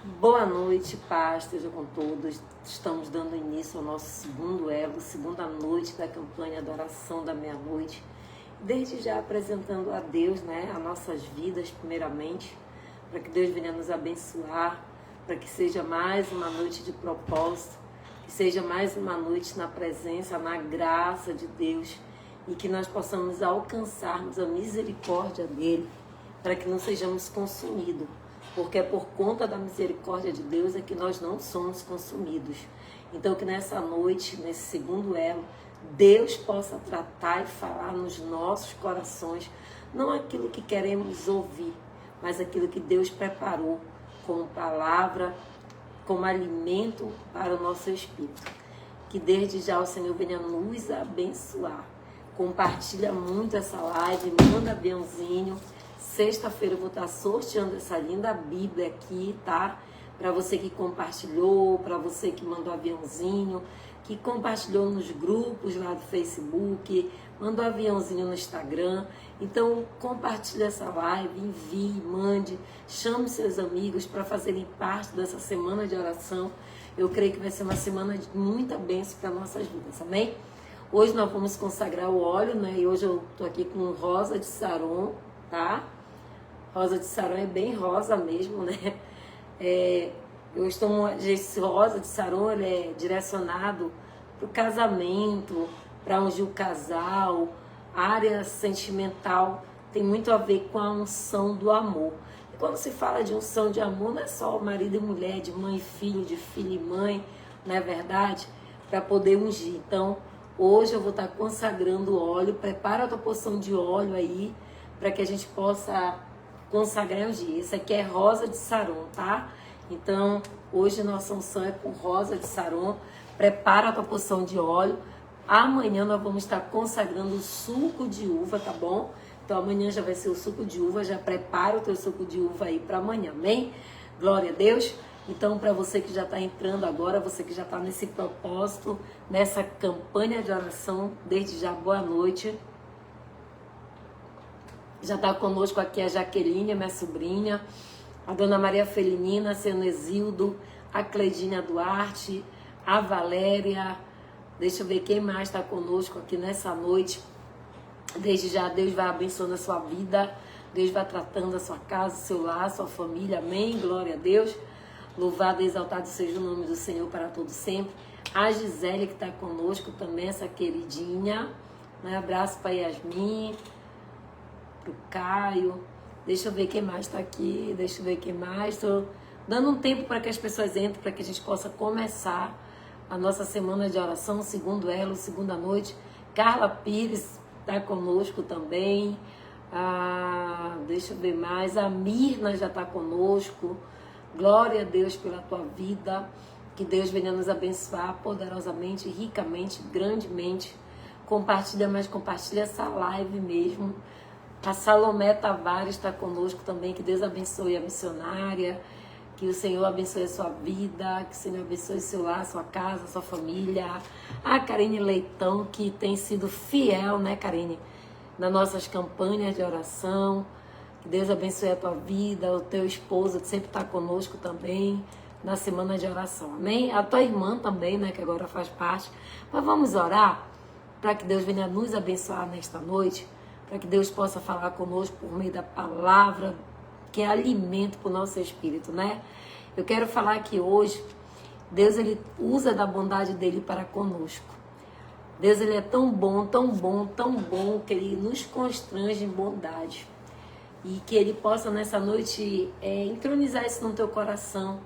Boa noite, paz, esteja com todos. Estamos dando início ao nosso segundo elo, segunda noite da campanha da oração da meia-noite. Desde já apresentando a Deus, as nossas vidas, primeiramente, para que Deus venha nos abençoar, para que seja mais uma noite de propósito, que seja mais uma noite na presença, na graça de Deus, e que nós possamos alcançarmos a misericórdia dEle, para que não sejamos consumidos. Porque é por conta da misericórdia de Deus é que nós não somos consumidos. Então que nessa noite, nesse segundo elo, Deus possa tratar e falar nos nossos corações, não aquilo que queremos ouvir, mas aquilo que Deus preparou como palavra, como alimento para o nosso espírito. Que desde já o Senhor venha nos abençoar. Compartilha muito essa live, manda aviãozinho. Sexta-feira eu vou estar sorteando essa linda Bíblia aqui, tá? Para você que compartilhou, para você que mandou aviãozinho, que compartilhou nos grupos lá do Facebook, mandou aviãozinho no Instagram. Então, compartilhe essa live, envie, mande, chame seus amigos para fazerem parte dessa semana de oração. Eu creio que vai ser uma semana de muita bênção para nossas vidas, amém? Hoje nós vamos consagrar o óleo, E hoje eu tô aqui com rosa de Saron, tá? Rosa de Saron é bem rosa mesmo, Esse rosa de Saron, ele é direcionado para o casamento, para ungir o casal, área sentimental, tem muito a ver com a unção do amor. E quando se fala de unção de amor, não é só marido e mulher, de mãe e filho, de filho e mãe, não é verdade? Para poder ungir. Então, hoje eu vou estar consagrando o óleo, prepara a tua porção de óleo aí, para que a gente possa consagrar um dia. Esse aqui é rosa de Saron, tá? Então, hoje nossa unção é com rosa de Saron. Prepara a tua porção de óleo. Amanhã nós vamos estar consagrando o suco de uva, tá bom? Então, amanhã já vai ser o suco de uva. Já prepara o teu suco de uva aí para amanhã, amém? Glória a Deus. Então, para você que já está entrando agora, você que já está nesse propósito, nessa campanha de oração, desde já, boa noite. Já está conosco aqui a Jaqueline, minha sobrinha, a Dona Maria Felinina, a Senezildo, a Cleidinha Duarte, a Valéria. Deixa eu ver quem mais está conosco aqui nessa noite. Desde já, Deus vai abençoando a sua vida, Deus vai tratando a sua casa, seu lar, sua família, amém? Glória a Deus. Louvado e exaltado seja o nome do Senhor para todo sempre. A Gisele que está conosco também, essa queridinha. Abraço para Yasmin, pro Caio. Deixa eu ver quem mais está aqui. Deixa eu ver quem mais. Estou dando um tempo para que as pessoas entrem, para que a gente possa começar a nossa semana de oração, segundo elo, segunda noite. Carla Pires está conosco também. Deixa eu ver mais. A Mirna já está conosco. Glória a Deus pela tua vida. Que Deus venha nos abençoar poderosamente, ricamente, grandemente. Compartilha, mas compartilha essa live mesmo. A Salomé Tavares está conosco também. Que Deus abençoe a missionária. Que o Senhor abençoe a sua vida. Que o Senhor abençoe seu lar, sua casa, sua família. A Karine Leitão, que tem sido fiel, Karine? Nas nossas campanhas de oração. Que Deus abençoe a tua vida. O teu esposo, que sempre está conosco também. Na semana de oração, amém? A tua irmã também, que agora faz parte. Mas vamos orar para que Deus venha nos abençoar nesta noite. Para que Deus possa falar conosco por meio da palavra, que é alimento para o nosso espírito, Eu quero falar que hoje, Deus ele usa da bondade dele para conosco. Deus ele é tão bom, tão bom, tão bom, que ele nos constrange em bondade. E que ele possa nessa noite entronizar isso no teu coração,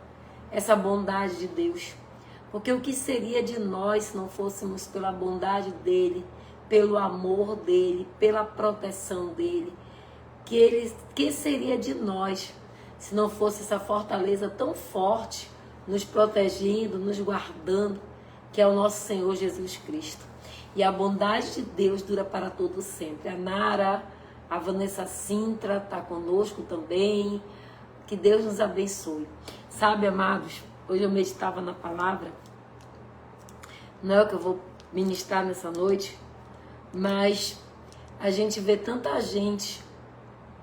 essa bondade de Deus. Porque o que seria de nós se não fôssemos pela bondade dele, pelo amor dele, pela proteção dele? Que seria de nós se não fosse essa fortaleza tão forte, nos protegendo, nos guardando, que é o nosso Senhor Jesus Cristo. E a bondade de Deus dura para todo sempre. A Nara, a Vanessa Sintra está conosco também. Que Deus nos abençoe. Sabe, amados, hoje eu meditava na palavra. Não é o que eu vou ministrar nessa noite, mas a gente vê tanta gente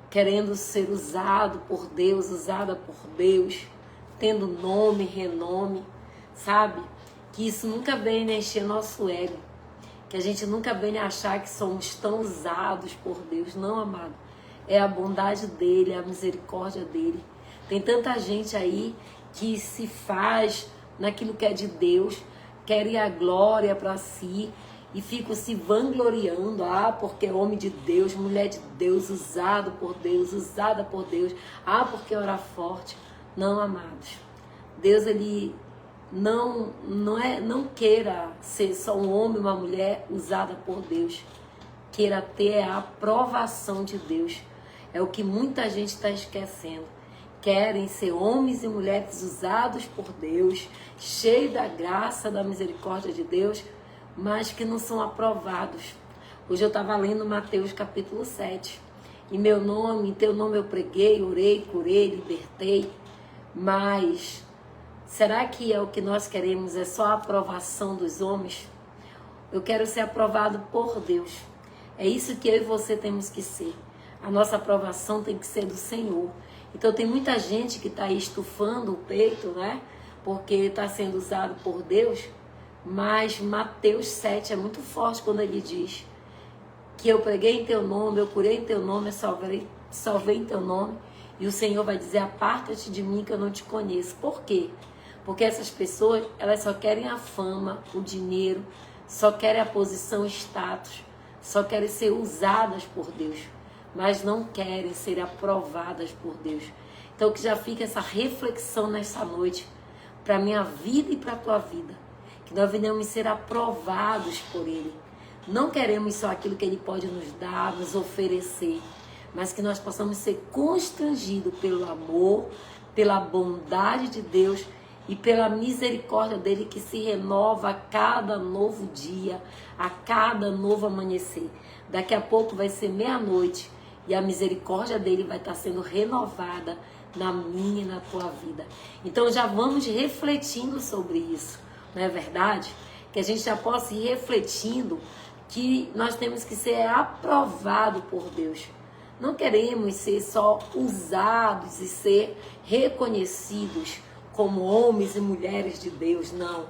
querendo ser usado por Deus, usada por Deus, tendo nome, renome, sabe? Que isso nunca venha encher nosso ego, que a gente nunca venha achar que somos tão usados por Deus. Não, amado. É a bondade dele, é a misericórdia dele. Tem tanta gente aí que se faz naquilo que é de Deus, querem a glória para si e ficam se vangloriando. Ah, porque é homem de Deus, mulher de Deus, usado por Deus, usada por Deus. Ah, porque ora forte. Não, amados. Deus, ele não queira ser só um homem, uma mulher usada por Deus. Queira ter a aprovação de Deus. É o que muita gente está esquecendo. Querem ser homens e mulheres usados por Deus, cheios da graça, da misericórdia de Deus, mas que não são aprovados. Hoje eu estava lendo Mateus capítulo 7. Em teu nome eu preguei, orei, curei, libertei. Mas será que é o que nós queremos? É só a aprovação dos homens? Eu quero ser aprovado por Deus. É isso que eu e você temos que ser. A nossa aprovação tem que ser do Senhor. Então tem muita gente que está aí estufando o peito, né? Porque está sendo usado por Deus. Mas Mateus 7 é muito forte quando ele diz que eu preguei em teu nome, eu curei em teu nome, eu salvei em teu nome. E o Senhor vai dizer, aparta-te de mim que eu não te conheço. Por quê? Porque essas pessoas, elas só querem a fama, o dinheiro, só querem a posição, o status, só querem ser usadas por Deus, mas não querem ser aprovadas por Deus. Então que já fica essa reflexão nessa noite, para a minha vida e para a tua vida, que nós venhamos ser aprovados por Ele. Não queremos só aquilo que Ele pode nos dar, nos oferecer, mas que nós possamos ser constrangidos pelo amor, pela bondade de Deus e pela misericórdia dele que se renova a cada novo dia, a cada novo amanhecer. Daqui a pouco vai ser meia-noite e a misericórdia dele vai estar sendo renovada na minha e na tua vida. Então já vamos refletindo sobre isso, não é verdade? Que a gente já possa ir refletindo que nós temos que ser aprovados por Deus. Não queremos ser só usados e ser reconhecidos como homens e mulheres de Deus, não.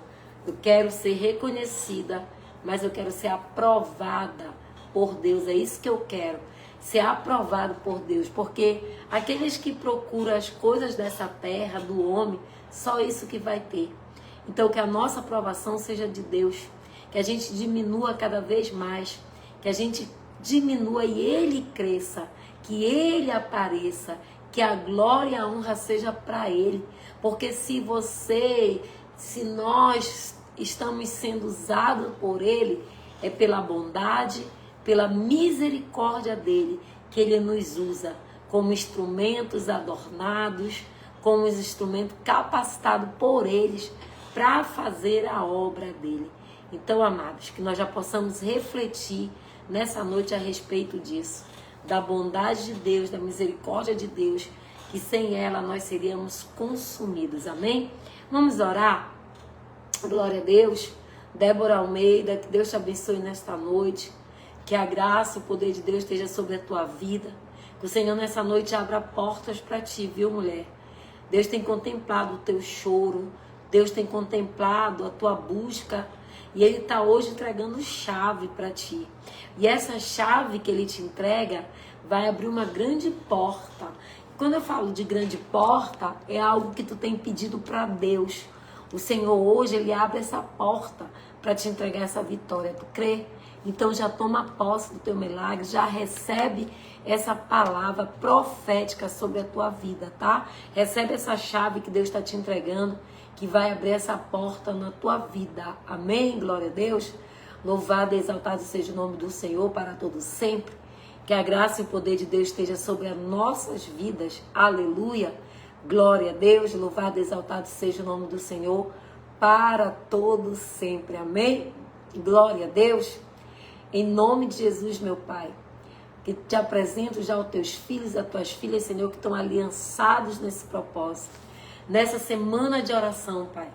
Eu quero ser reconhecida, mas eu quero ser aprovada por Deus. É isso que eu quero, ser aprovado por Deus. Porque aqueles que procuram as coisas dessa terra, do homem, só isso que vai ter. Então que a nossa aprovação seja de Deus, que a gente diminua cada vez mais, que a gente diminua e Ele cresça, que Ele apareça, que a glória e a honra seja para Ele. Porque se nós estamos sendo usados por Ele, é pela bondade, pela misericórdia dEle, que Ele nos usa como instrumentos adornados, como instrumentos capacitados por eles para fazer a obra dEle. Então, amados, que nós já possamos refletir nessa noite a respeito disso, da bondade de Deus, da misericórdia de Deus, que sem ela nós seríamos consumidos. Amém? Vamos orar? Glória a Deus. Débora Almeida, que Deus te abençoe nesta noite, que a graça e o poder de Deus esteja sobre a tua vida, que o Senhor nessa noite abra portas para ti, viu, mulher? Deus tem contemplado o teu choro, Deus tem contemplado a tua busca, e Ele está hoje entregando chave para ti. E essa chave que Ele te entrega vai abrir uma grande porta. Quando eu falo de grande porta, é algo que tu tem pedido para Deus. O Senhor hoje, Ele abre essa porta para te entregar essa vitória. Tu crê? Então já toma posse do teu milagre, já recebe essa palavra profética sobre a tua vida, tá? Recebe essa chave que Deus está te entregando, que vai abrir essa porta na tua vida. Amém? Glória a Deus. Louvado e exaltado seja o nome do Senhor para todos sempre. Que a graça e o poder de Deus esteja sobre as nossas vidas. Aleluia. Glória a Deus. Louvado e exaltado seja o nome do Senhor para todos sempre. Amém? Glória a Deus. Em nome de Jesus, meu Pai, que te apresento já aos teus filhos e às tuas filhas, Senhor, que estão aliançados nesse propósito. Nessa semana de oração, Pai.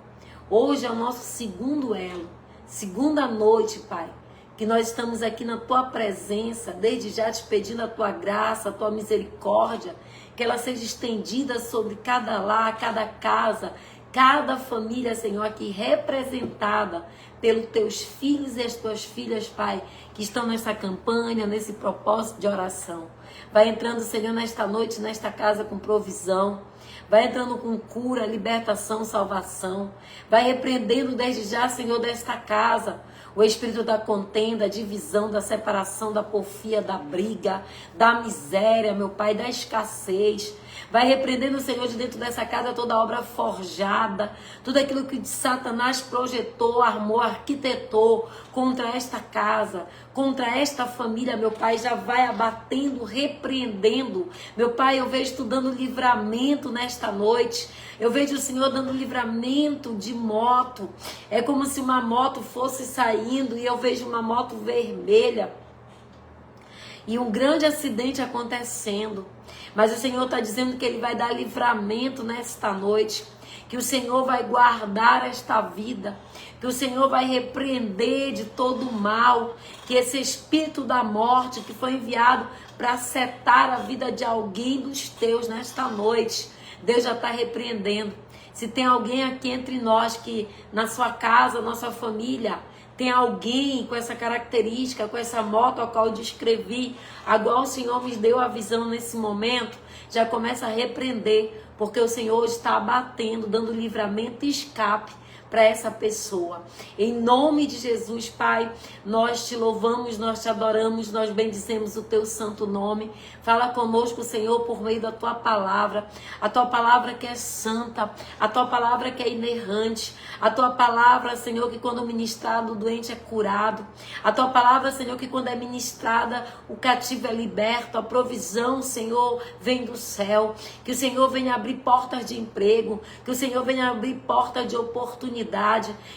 Hoje é o nosso segundo elo, segunda noite, Pai, que nós estamos aqui na tua presença, desde já te pedindo a tua graça, a tua misericórdia, que ela seja estendida sobre cada lar, cada casa, cada família, Senhor, aqui representada pelos teus filhos e as tuas filhas, Pai, que estão nessa campanha, nesse propósito de oração. Vai entrando, Senhor, nesta noite, nesta casa com provisão. Vai entrando com cura, libertação, salvação. Vai repreendendo desde já, Senhor, desta casa, o espírito da contenda, da divisão, da separação, da porfia, da briga, da miséria, meu Pai, da escassez. Vai repreendendo, Senhor, de dentro dessa casa toda obra forjada, tudo aquilo que Satanás projetou, armou, arquitetou contra esta casa, contra esta família, meu Pai, já vai abatendo, repreendendo. Meu Pai, eu vejo tu dando livramento nesta noite. Eu vejo o Senhor dando livramento de moto. É como se uma moto fosse saindo e eu vejo uma moto vermelha e um grande acidente acontecendo. Mas o Senhor está dizendo que Ele vai dar livramento nesta noite, que o Senhor vai guardar esta vida, que o Senhor vai repreender de todo o mal, que esse espírito da morte que foi enviado para setar a vida de alguém dos teus nesta noite, Deus já está repreendendo. Se tem alguém aqui entre nós que na sua casa, na sua família, tem alguém com essa característica, com essa moto a qual eu descrevi, agora o Senhor me deu a visão nesse momento, já começa a repreender, porque o Senhor está abatendo, dando livramento e escape para essa pessoa. Em nome de Jesus, Pai, nós te louvamos, nós te adoramos, nós bendizemos o teu santo nome. Fala conosco, Senhor, por meio da tua palavra, a tua palavra que é santa, a tua palavra que é inerrante, a tua palavra, Senhor, que quando ministrado o doente é curado, a tua palavra, Senhor, que quando é ministrada o cativo é liberto, a provisão, Senhor, vem do céu, que o Senhor venha abrir portas de emprego, que o Senhor venha abrir portas de oportunidade,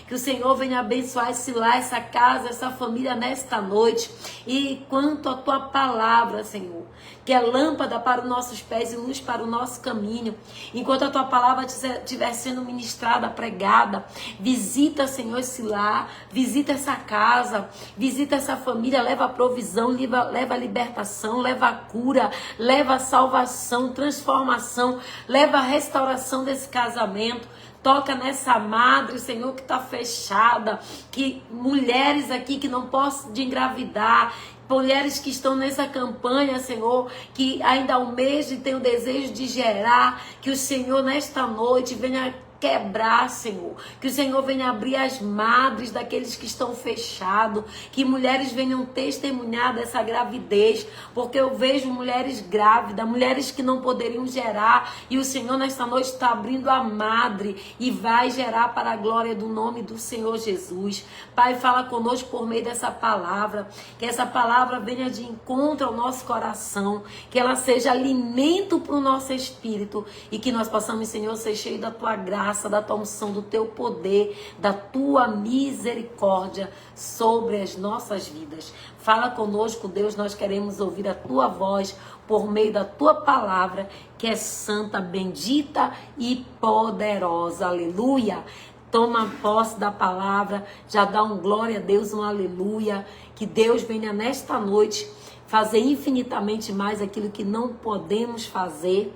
que o Senhor venha abençoar esse lar, essa casa, essa família nesta noite. E quanto à tua palavra, Senhor, que é lâmpada para os nossos pés e luz para o nosso caminho, enquanto a tua palavra estiver sendo ministrada, pregada, visita, Senhor, esse lar, visita essa casa, visita essa família, leva a provisão, leva a libertação, leva a cura, leva a salvação, transformação, leva a restauração desse casamento. Toca nessa madre, Senhor, que está fechada, que mulheres aqui que não possam de engravidar, mulheres que estão nessa campanha, Senhor, que ainda almejam e têm o desejo de gerar, que o Senhor nesta noite venha quebrar, Senhor, que o Senhor venha abrir as madres daqueles que estão fechados, que mulheres venham testemunhar dessa gravidez, porque eu vejo mulheres grávidas, mulheres que não poderiam gerar, e o Senhor nesta noite está abrindo a madre e vai gerar para a glória do nome do Senhor Jesus. Pai, fala conosco por meio dessa palavra, que essa palavra venha de encontro ao nosso coração, que ela seja alimento para o nosso espírito e que nós possamos, Senhor, ser cheios da tua graça, da tua unção, do teu poder, da tua misericórdia sobre as nossas vidas. Fala conosco, Deus, nós queremos ouvir a tua voz por meio da tua palavra, que é santa, bendita e poderosa. Aleluia! Toma posse da palavra, já dá um glória a Deus, um aleluia. Que Deus venha nesta noite fazer infinitamente mais aquilo que não podemos fazer,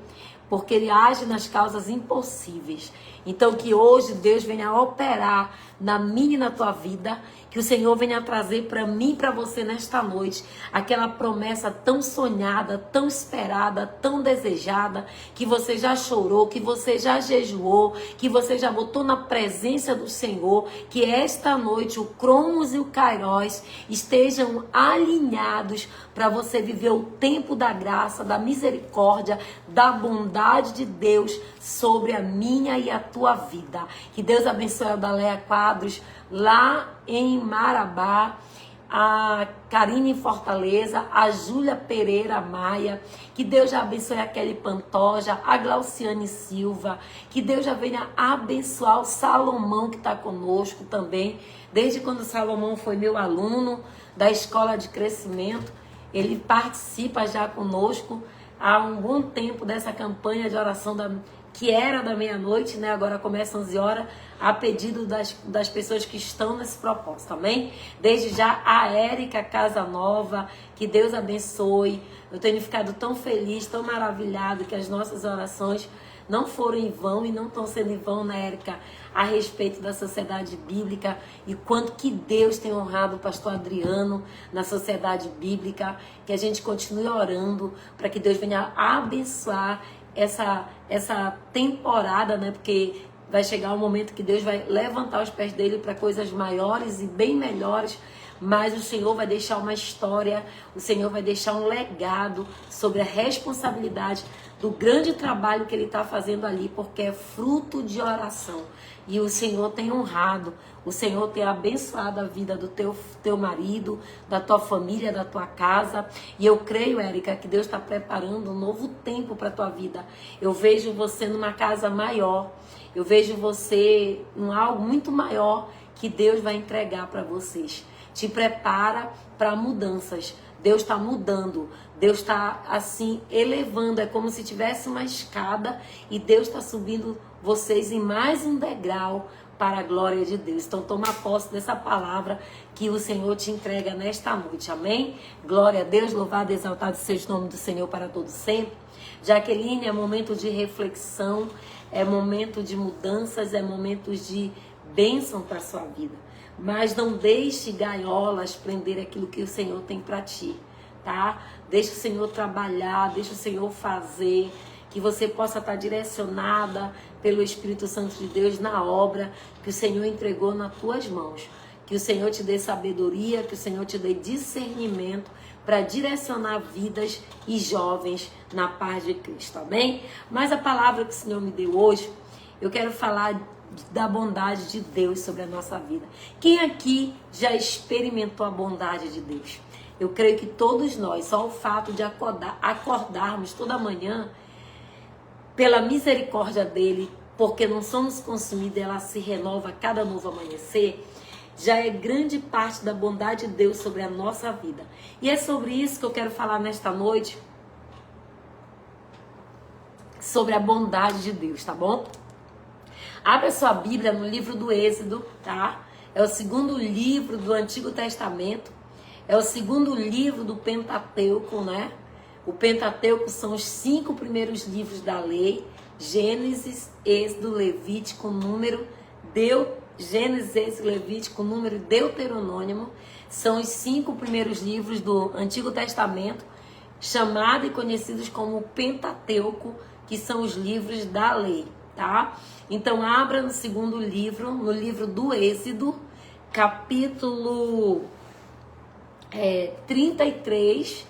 porque Ele age nas causas impossíveis. Então que hoje Deus venha operar na minha e na tua vida, que o Senhor venha trazer para mim e para você nesta noite aquela promessa tão sonhada, tão esperada, tão desejada, que você já chorou, que você já jejuou, que você já botou na presença do Senhor, que esta noite o Cronos e o Kairos estejam alinhados para você viver o tempo da graça, da misericórdia, da bondade de Deus sobre a minha e a tua vida. Que Deus abençoe a Daleia Quadros lá em Marabá, a Karine em Fortaleza, a Júlia Pereira Maia, que Deus já abençoe a Kelly Pantoja, a Glauciane Silva, que Deus já venha abençoar o Salomão que está conosco também, desde quando o Salomão foi meu aluno da Escola de Crescimento, ele participa já conosco há um bom tempo dessa campanha de oração que era da meia-noite, né? Agora começa 11 horas, a pedido das pessoas que estão nesse propósito, amém? Desde já, a Érica Casa Nova, que Deus abençoe. Eu tenho ficado tão feliz, tão maravilhado que as nossas orações não foram em vão e não estão sendo em vão, né, Érica? A respeito da sociedade bíblica e quanto que Deus tem honrado o pastor Adriano na sociedade bíblica, que a gente continue orando para que Deus venha abençoar essa temporada, né? Porque vai chegar um momento que Deus vai levantar os pés dele para coisas maiores e bem melhores, mas o Senhor vai deixar uma história, o Senhor vai deixar um legado sobre a responsabilidade do grande trabalho que ele está fazendo ali, porque é fruto de oração. E o Senhor tem honrado, o Senhor tem abençoado a vida do teu marido, da tua família, da tua casa. E eu creio, Érica, que Deus está preparando um novo tempo para a tua vida. Eu vejo você numa casa maior, eu vejo você em algo muito maior que Deus vai entregar para vocês. Te prepara para mudanças. Deus está mudando. Deus está assim elevando. É como se tivesse uma escada e Deus está subindo vocês em mais um degrau para a glória de Deus. Então toma posse dessa palavra que o Senhor te entrega nesta noite. Amém? Glória a Deus. Louvado e exaltado seja o nome do Senhor para todo sempre. Jaqueline, é momento de reflexão, é momento de mudanças, é momento de bênção para a sua vida. Mas não deixe gaiolas prender aquilo que o Senhor tem para ti, tá? Deixa o Senhor trabalhar, deixa o Senhor fazer, que você possa estar direcionada pelo Espírito Santo de Deus na obra que o Senhor entregou nas tuas mãos. Que o Senhor te dê sabedoria, que o Senhor te dê discernimento para direcionar vidas e jovens na paz de Cristo, amém? Mas a palavra que o Senhor me deu hoje, eu quero falar da bondade de Deus sobre a nossa vida. Quem aqui já experimentou a bondade de Deus? Eu creio que todos nós, só o fato de acordarmos toda manhã pela misericórdia dele, porque não somos consumidos, ela se renova a cada novo amanhecer, já é grande parte da bondade de Deus sobre a nossa vida. E é sobre isso que eu quero falar nesta noite, sobre a bondade de Deus, tá bom? Abra sua Bíblia no livro do Êxodo, tá? É o segundo livro do Antigo Testamento. É o segundo livro do Pentateuco, né? O Pentateuco são os 5 primeiros livros da lei. Gênesis, Êxodo, Levítico, Gênesis, Levítico, número Deuteronômio. São os 5 primeiros livros do Antigo Testamento, chamados e conhecidos como Pentateuco, que são os livros da lei, tá? Então, abra no segundo livro, no livro do Êxodo, capítulo 33,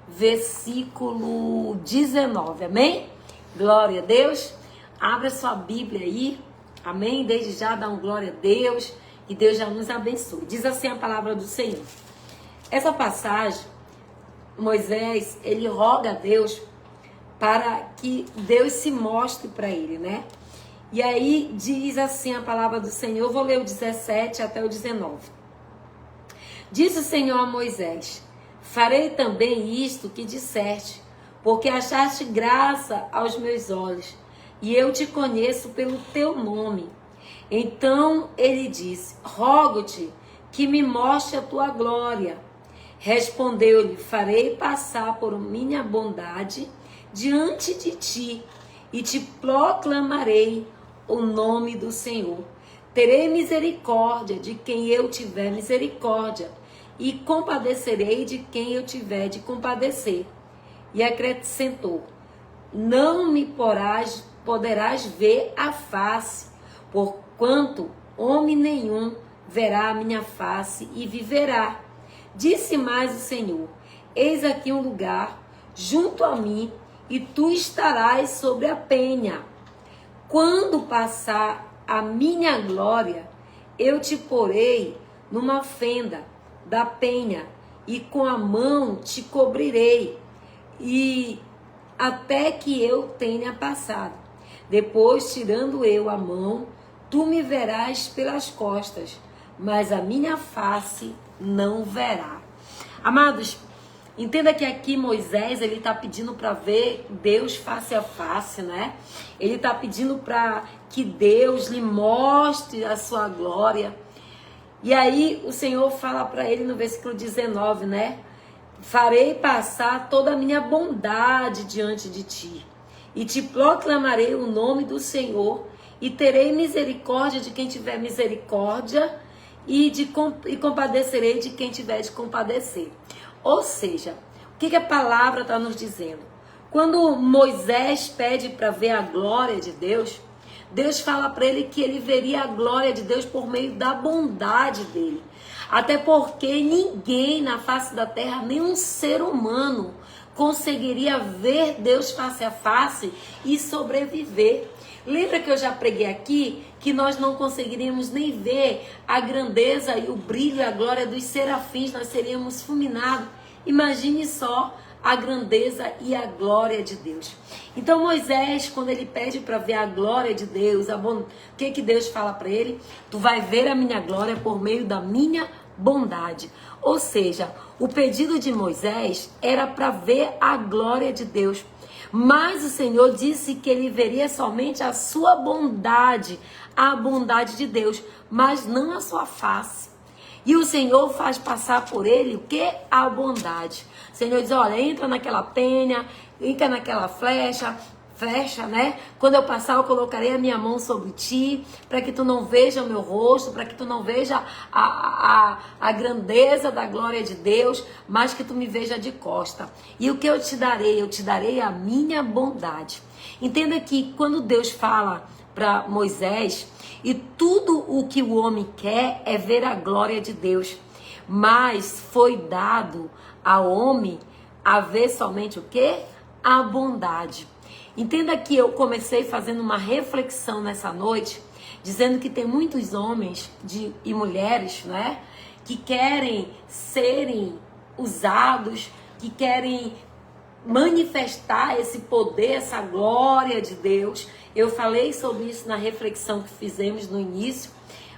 versículo 19, amém? Glória a Deus. Abra sua Bíblia aí, amém? Desde já dá um glória a Deus e Deus já nos abençoe. Diz assim a palavra do Senhor. Essa passagem, Moisés, ele roga a Deus para que Deus se mostre para ele, né? E aí diz assim a palavra do Senhor, eu vou ler o 17 até o 19. Disse o Senhor a Moisés, farei também isto que disseste, porque achaste graça aos meus olhos, e eu te conheço pelo teu nome. Então ele disse, rogo-te que me mostre a tua glória. Respondeu-lhe, farei passar por minha bondade diante de ti, e te proclamarei o nome do Senhor. Terei misericórdia de quem eu tiver misericórdia, e compadecerei de quem eu tiver de compadecer. E acrescentou, não me poderás ver a face, porquanto homem nenhum verá a minha face e viverá. Disse mais o Senhor, eis aqui um lugar junto a mim, e tu estarás sobre a penha. Quando passar a minha glória, eu te porei numa fenda da penha, e com a mão te cobrirei, e até que eu tenha passado. Depois, tirando eu a mão, tu me verás pelas costas, mas a minha face não verá. Amados, Entenda que aqui Moisés, ele está pedindo para ver Deus face a face, né? Ele está pedindo para que Deus lhe mostre a sua glória. E aí o Senhor fala para ele no versículo 19, né? Farei passar toda a minha bondade diante de ti, e te proclamarei o nome do Senhor, e terei misericórdia de quem tiver misericórdia, e compadecerei de quem tiver de compadecer. Ou seja, o que a palavra está nos dizendo? Quando Moisés pede para ver a glória de Deus, Deus fala para ele que ele veria a glória de Deus por meio da bondade dele. Até porque ninguém na face da terra, nenhum ser humano, conseguiria ver Deus face a face e sobreviver. Lembra que eu já preguei aqui que nós não conseguiríamos nem ver a grandeza e o brilho e a glória dos serafins, nós seríamos fulminados. Imagine só a grandeza e a glória de Deus. Então Moisés, quando ele pede para ver a glória de Deus, o que Deus fala para ele? Tu vai ver a minha glória por meio da minha bondade. Ou seja, o pedido de Moisés era para ver a glória de Deus. Mas o Senhor disse que ele veria somente a sua bondade, a bondade de Deus, mas não a sua face. E o Senhor faz passar por ele o que? A bondade. O Senhor diz, olha, entra naquela penha, entra naquela flecha, né? Quando eu passar, eu colocarei a minha mão sobre ti, para que tu não veja o meu rosto, para que tu não veja a grandeza da glória de Deus, mas que tu me veja de costa. E o que eu te darei? Eu te darei a minha bondade. Entenda que quando Deus fala para Moisés, e tudo o que o homem quer é ver a glória de Deus, mas foi dado ao homem a ver somente o quê? A bondade. Entenda que eu comecei fazendo uma reflexão nessa noite, dizendo que tem muitos homens e mulheres, né, que querem serem usados, que querem manifestar esse poder, essa glória de Deus. Eu falei sobre isso na reflexão que fizemos no início,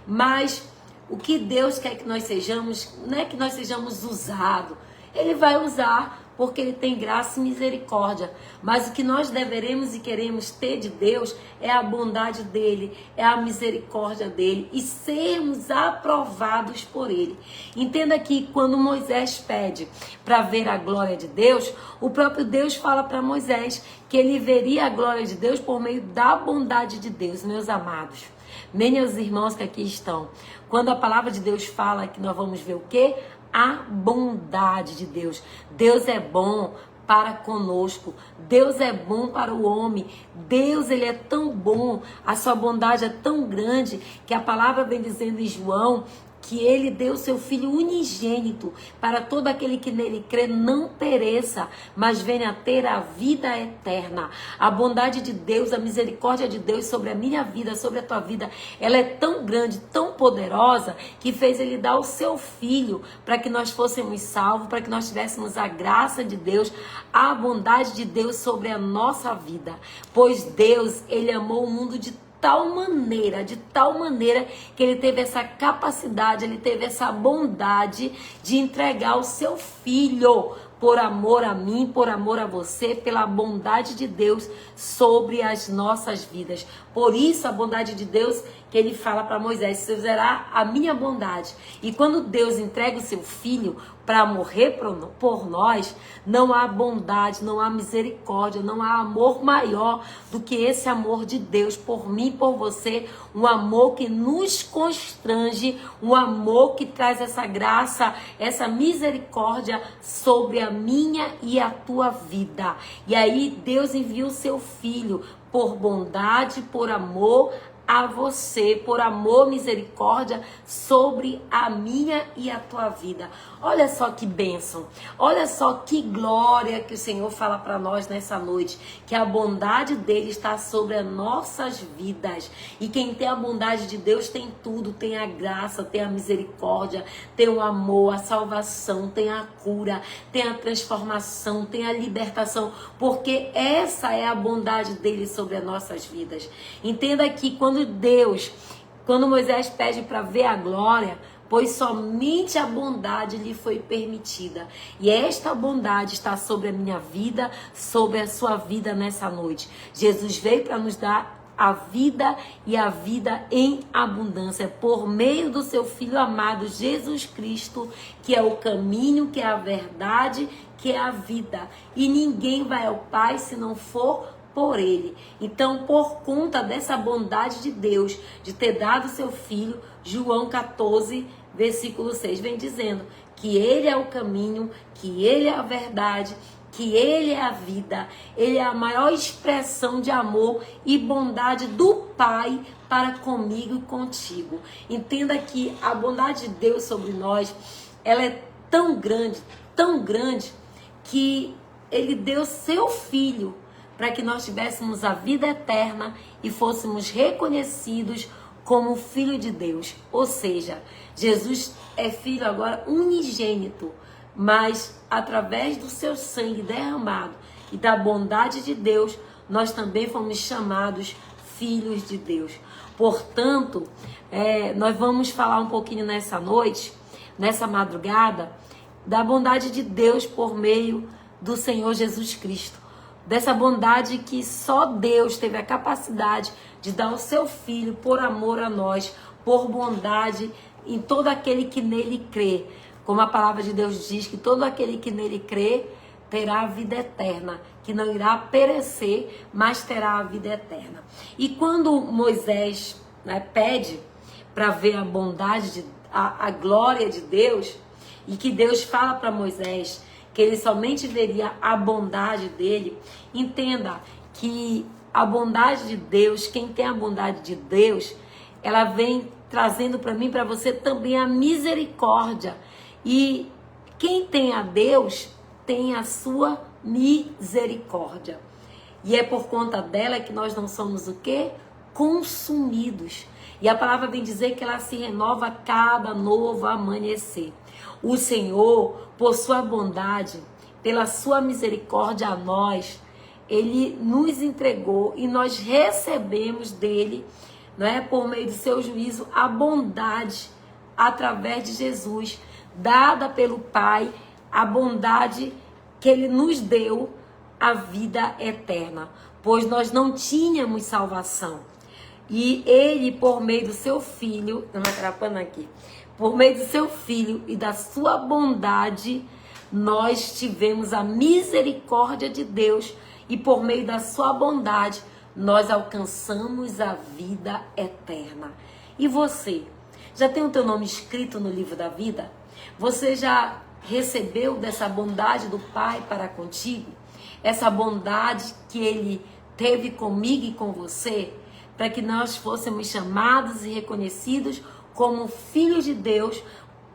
mas o que Deus quer que nós sejamos, não é que nós sejamos usados. Ele vai usar porque Ele tem graça e misericórdia. Mas o que nós deveremos e queremos ter de Deus é a bondade dEle, é a misericórdia dEle e sermos aprovados por Ele. Entenda que quando Moisés pede para ver a glória de Deus, o próprio Deus fala para Moisés que ele veria a glória de Deus por meio da bondade de Deus, meus amados. Meus irmãos que aqui estão, quando a palavra de Deus fala que nós vamos ver o quê? A bondade de Deus. Deus é bom para conosco. Deus é bom para o homem. Deus, ele é tão bom. A sua bondade é tão grande que a palavra vem dizendo em João que ele deu seu Filho unigênito para todo aquele que nele crê não pereça, mas venha a ter a vida eterna. A bondade de Deus, a misericórdia de Deus sobre a minha vida, sobre a tua vida, ela é tão grande, tão poderosa, que fez ele dar o seu Filho para que nós fôssemos salvos, para que nós tivéssemos a graça de Deus, a bondade de Deus sobre a nossa vida. Pois Deus, ele amou o mundo de tal maneira que ele teve essa capacidade, ele teve essa bondade de entregar o seu Filho por amor a mim, por amor a você, pela bondade de Deus sobre as nossas vidas. Por isso a bondade de Deus que ele fala para Moisés, você verá a minha bondade. E quando Deus entrega o seu Filho para morrer por nós, não há bondade, não há misericórdia, não há amor maior do que esse amor de Deus por mim, por você, um amor que nos constrange, um amor que traz essa graça, essa misericórdia sobre a minha e a tua vida. E aí Deus envia o seu Filho por bondade, por amor a você, por amor, misericórdia sobre a minha e a tua vida. Olha só que bênção, olha só que glória que o Senhor fala para nós nessa noite, que a bondade dele está sobre as nossas vidas. E quem tem a bondade de Deus tem tudo, tem a graça, tem a misericórdia, tem o amor, a salvação, tem a cura, tem a transformação, tem a libertação, porque essa é a bondade dele sobre as nossas vidas. Entenda que quando Moisés pede para ver a glória, pois somente a bondade lhe foi permitida. E esta bondade está sobre a minha vida, sobre a sua vida nessa noite. Jesus veio para nos dar a vida e a vida em abundância, por meio do seu Filho amado Jesus Cristo, que é o caminho, que é a verdade, que é a vida. E ninguém vai ao Pai se não for por Ele. Então, por conta dessa bondade de Deus, de ter dado seu Filho, João 14, versículo 6, vem dizendo que Ele é o caminho, que Ele é a verdade, que Ele é a vida, Ele é a maior expressão de amor e bondade do Pai para comigo e contigo. Entenda que a bondade de Deus sobre nós, ela é tão grande, que Ele deu seu Filho para que nós tivéssemos a vida eterna e fôssemos reconhecidos como Filho de Deus. Ou seja, Jesus é Filho agora unigênito, mas através do seu sangue derramado e da bondade de Deus, nós também fomos chamados filhos de Deus. Portanto, nós vamos falar um pouquinho nessa noite, nessa madrugada, da bondade de Deus por meio do Senhor Jesus Cristo. Dessa bondade que só Deus teve a capacidade de dar o seu Filho por amor a nós, por bondade em todo aquele que nele crê. Como a palavra de Deus diz, que todo aquele que nele crê terá a vida eterna, que não irá perecer, mas terá a vida eterna. E quando Moisés pede para ver a bondade, a glória de Deus, e que Deus fala para Moisés que ele somente veria a bondade dele, entenda que a bondade de Deus, quem tem a bondade de Deus, ela vem trazendo para mim, para você também a misericórdia. E quem tem a Deus tem a sua misericórdia. E é por conta dela que nós não somos o quê? Consumidos. E a palavra vem dizer que ela se renova a cada novo amanhecer. O Senhor, por sua bondade, pela sua misericórdia a nós, Ele nos entregou e nós recebemos dele, por meio do seu juízo, a bondade através de Jesus, dada pelo Pai, a bondade que Ele nos deu, a vida eterna, pois nós não tínhamos salvação. E Ele, por meio do seu Filho, por meio do seu Filho e da sua bondade, nós tivemos a misericórdia de Deus e por meio da sua bondade, nós alcançamos a vida eterna. E você, já tem o teu nome escrito no livro da vida? Você já recebeu dessa bondade do Pai para contigo? Essa bondade que Ele teve comigo e com você, para que nós fôssemos chamados e reconhecidos como filhos de Deus,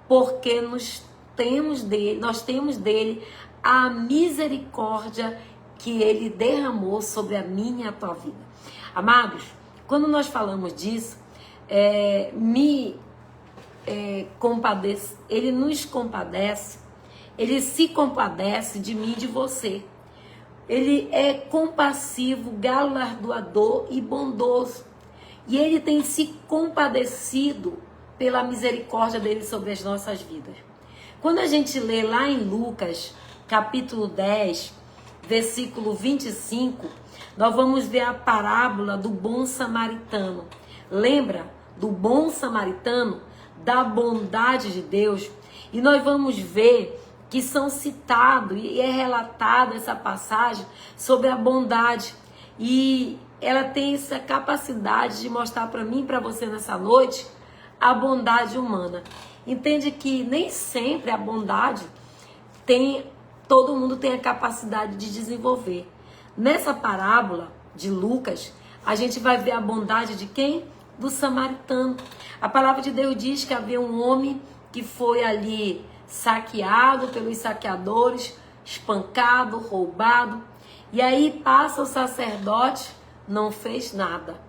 porque nós temos dele a misericórdia que Ele derramou sobre a minha e a tua vida. Amados, quando nós falamos disso, Ele nos compadece, Ele se compadece de mim e de você. Ele é compassivo, galardoador e bondoso. E Ele tem se compadecido pela misericórdia dele sobre as nossas vidas. Quando a gente lê lá em Lucas, capítulo 10, versículo 25, nós vamos ver a parábola do bom samaritano. Lembra do bom samaritano, da bondade de Deus? E nós vamos ver que são citados e é relatada essa passagem sobre a bondade. E ela tem essa capacidade de mostrar para mim e para você nessa noite a bondade humana. Entende que nem sempre a bondade todo mundo tem a capacidade de desenvolver. Nessa parábola de Lucas, a gente vai ver a bondade de quem? Do samaritano. A palavra de Deus diz que havia um homem que foi ali saqueado pelos saqueadores, espancado, roubado. E aí passa o sacerdote, não fez nada.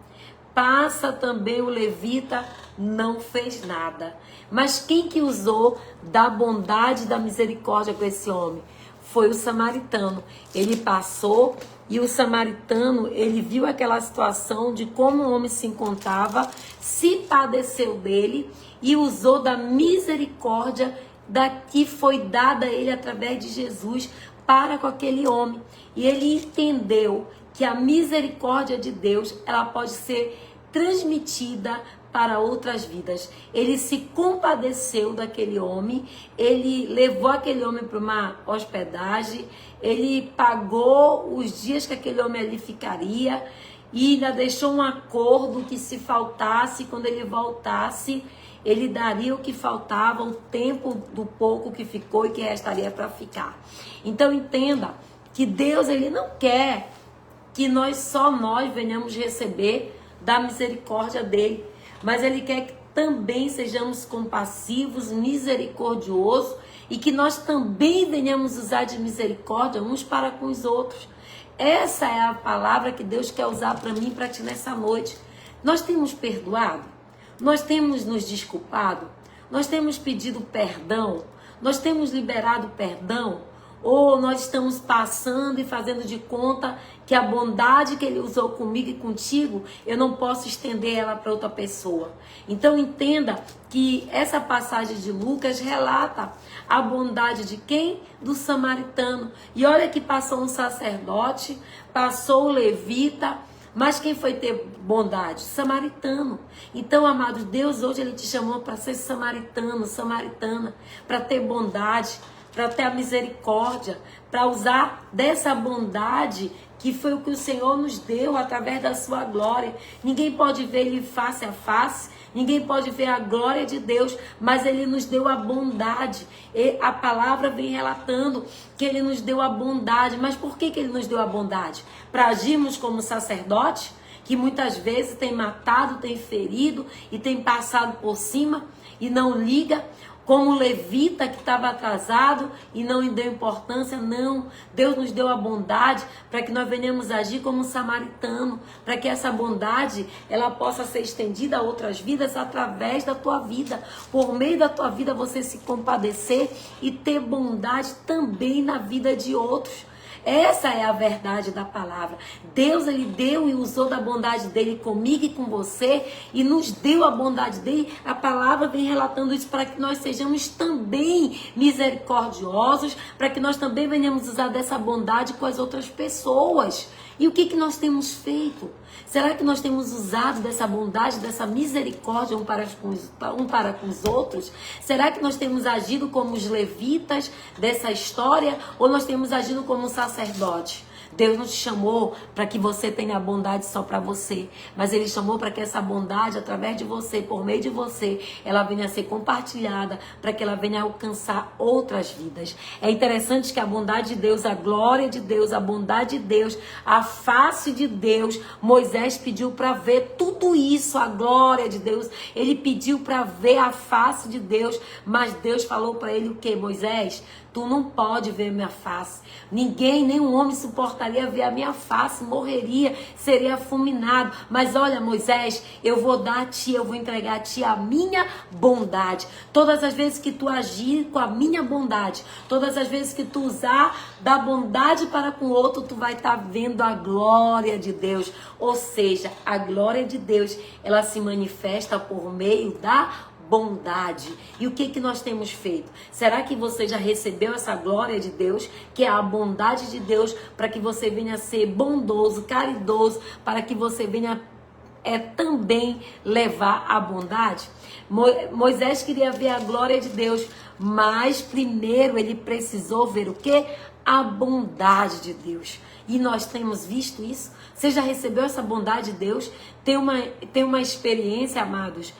Passa também o levita, não fez nada. Mas quem que usou da bondade e da misericórdia com esse homem? foi o samaritano. Ele passou e o samaritano, ele viu aquela situação de como o homem se encontrava, se padeceu dele e usou da misericórdia que foi dada a ele através de Jesus para com aquele homem. E ele entendeu que a misericórdia de Deus, ela pode ser transmitida para outras vidas. Ele se compadeceu daquele homem, ele levou aquele homem para uma hospedagem, ele pagou os dias que aquele homem ali ficaria e ainda deixou um acordo que se faltasse, quando ele voltasse, ele daria o que faltava, o tempo do pouco que ficou e que restaria para ficar. Então entenda que Deus, ele não quer que nós venhamos receber da misericórdia dele, mas ele quer que também sejamos compassivos, misericordiosos e que nós também venhamos usar de misericórdia uns para com os outros. Essa é a palavra que Deus quer usar para mim e para ti nessa noite. Nós temos perdoado? Nós temos nos desculpado? Nós temos pedido perdão? Nós temos liberado perdão? Ou nós estamos passando e fazendo de conta que a bondade que ele usou comigo e contigo, eu não posso estender ela para outra pessoa? Então entenda que essa passagem de Lucas relata a bondade de quem? Do samaritano. E olha que passou um sacerdote, passou o levita, mas quem foi ter bondade? Samaritano. Então, amados, Deus hoje ele te chamou para ser samaritano, samaritana, para ter bondade, para ter a misericórdia, para usar dessa bondade que foi o que o Senhor nos deu através da sua glória. Ninguém pode ver ele face a face, ninguém pode ver a glória de Deus, mas ele nos deu a bondade. E a palavra vem relatando que ele nos deu a bondade. Mas por que ele nos deu a bondade? Para agirmos como sacerdote, que muitas vezes tem matado, tem ferido e tem passado por cima e não liga, como o levita que estava atrasado e não lhe deu importância. Não, Deus nos deu a bondade para que nós venhamos agir como um samaritano, para que essa bondade ela possa ser estendida a outras vidas através da tua vida. Por meio da tua vida você se compadecer e ter bondade também na vida de outros. Essa é a verdade da palavra. Deus, ele deu e usou da bondade dele comigo e com você e nos deu a bondade dele. A palavra vem relatando isso para que nós sejamos também misericordiosos, para que nós também venhamos usar dessa bondade com as outras pessoas. E o que nós temos feito? Será que nós temos usado dessa bondade, dessa misericórdia um para com os outros? Será que nós temos agido como os levitas dessa história ou nós temos agido como um sacerdote? Deus não te chamou para que você tenha bondade só para você, mas ele chamou para que essa bondade, através de você, por meio de você, ela venha a ser compartilhada, para que ela venha a alcançar outras vidas. É interessante que a bondade de Deus, a glória de Deus, a bondade de Deus, a face de Deus, Moisés pediu para ver tudo isso, a glória de Deus, ele pediu para ver a face de Deus, mas Deus falou para ele o que, Moisés? Tu não pode ver minha face. Ninguém, nenhum homem suportaria ver a minha face, morreria, seria fulminado. Mas olha, Moisés, eu vou dar a ti, eu vou entregar a ti a minha bondade. Todas as vezes que tu agir com a minha bondade, todas as vezes que tu usar da bondade para com o outro, tu vai estar vendo a glória de Deus. Ou seja, a glória de Deus, ela se manifesta por meio da bondade. E o que nós temos feito? Será que você já recebeu essa glória de Deus, que é a bondade de Deus, para que você venha a ser bondoso, caridoso, para que você venha também levar a bondade? Moisés queria ver a glória de Deus, mas primeiro ele precisou ver o quê? A bondade de Deus. E nós temos visto isso? Você já recebeu essa bondade de Deus? Tem uma experiência, amados.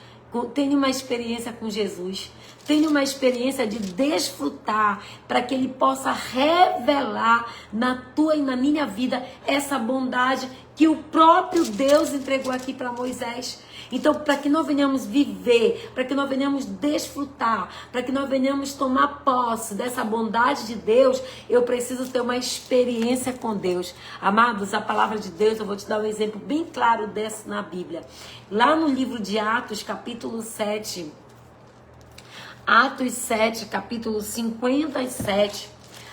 Tenha uma experiência com Jesus. Tenha uma experiência de desfrutar, para que ele possa revelar na tua e na minha vida essa bondade que o próprio Deus entregou aqui para Moisés. Então, para que nós venhamos viver, para que nós venhamos desfrutar, para que nós venhamos tomar posse dessa bondade de Deus, eu preciso ter uma experiência com Deus. Amados, a palavra de Deus, eu vou te dar um exemplo bem claro desse na Bíblia. Lá no livro de Atos, capítulo 7, Atos 7, capítulo 57,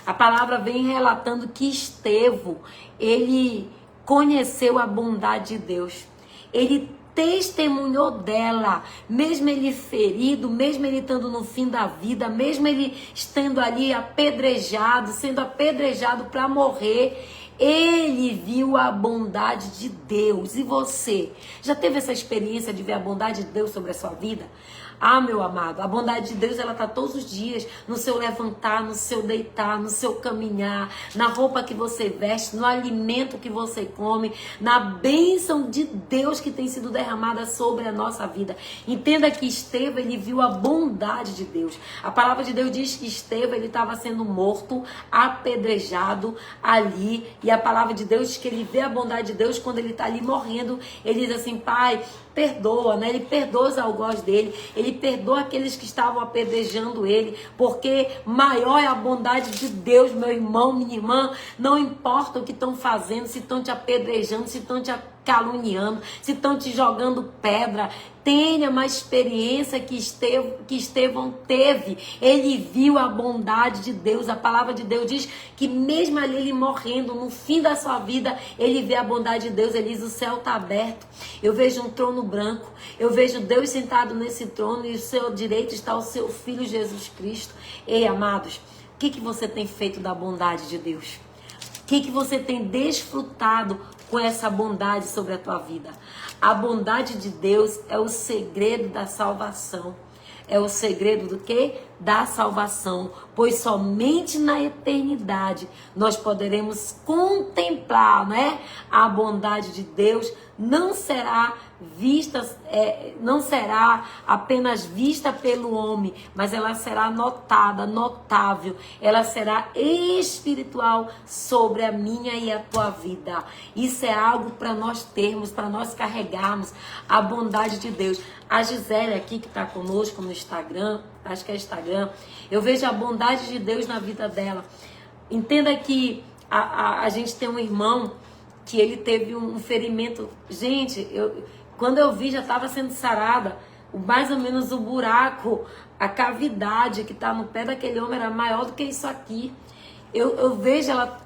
A palavra vem relatando que Estevão, ele conheceu a bondade de Deus. Ele testemunhou dela, mesmo ele ferido, mesmo ele estando no fim da vida, mesmo ele estando ali apedrejado, sendo apedrejado para morrer, ele viu a bondade de Deus. E você, já teve essa experiência de ver a bondade de Deus sobre a sua vida? Ah, meu amado, a bondade de Deus, ela está todos os dias no seu levantar, no seu deitar, no seu caminhar, na roupa que você veste, no alimento que você come, na bênção de Deus que tem sido derramada sobre a nossa vida. Entenda que Estevão, ele viu a bondade de Deus. A palavra de Deus diz que Estevão, ele estava sendo morto, apedrejado ali, e a palavra de Deus diz que ele vê a bondade de Deus quando ele está ali morrendo. Ele diz assim: Pai, perdoa, né? Ele perdoa os algozes dele, ele perdoa aqueles que estavam apedrejando ele, porque maior é a bondade de Deus, meu irmão, minha irmã. Não importa o que estão fazendo, se estão te apedrejando, se estão te caluniando, se estão te jogando pedra. Tenha uma experiência que Estevão teve. Ele viu a bondade de Deus. A palavra de Deus diz que mesmo ali ele morrendo, no fim da sua vida, ele vê a bondade de Deus. Ele diz: o céu está aberto, eu vejo um trono branco, eu vejo Deus sentado nesse trono, e ao seu direito está o seu Filho Jesus Cristo. Ei, amados, o que você tem feito da bondade de Deus? O que você tem desfrutado com essa bondade sobre a tua vida? A bondade de Deus é o segredo da salvação. É o segredo do quê? Da salvação. Pois somente na eternidade nós poderemos contemplar, né, a bondade de Deus. Não será vista, não será apenas vista pelo homem, mas ela será notada, notável. Ela será espiritual sobre a minha e a tua vida. Isso é algo para nós termos, para nós carregarmos a bondade de Deus. A Gisele aqui, que está conosco no Instagram, acho que é Instagram, eu vejo a bondade de Deus na vida dela. Entenda que a gente tem um irmão que ele teve um ferimento. Gente, quando eu vi, já estava sendo sarada. Mais ou menos o buraco, a cavidade que está no pé daquele homem era maior do que isso aqui. Eu vejo ela,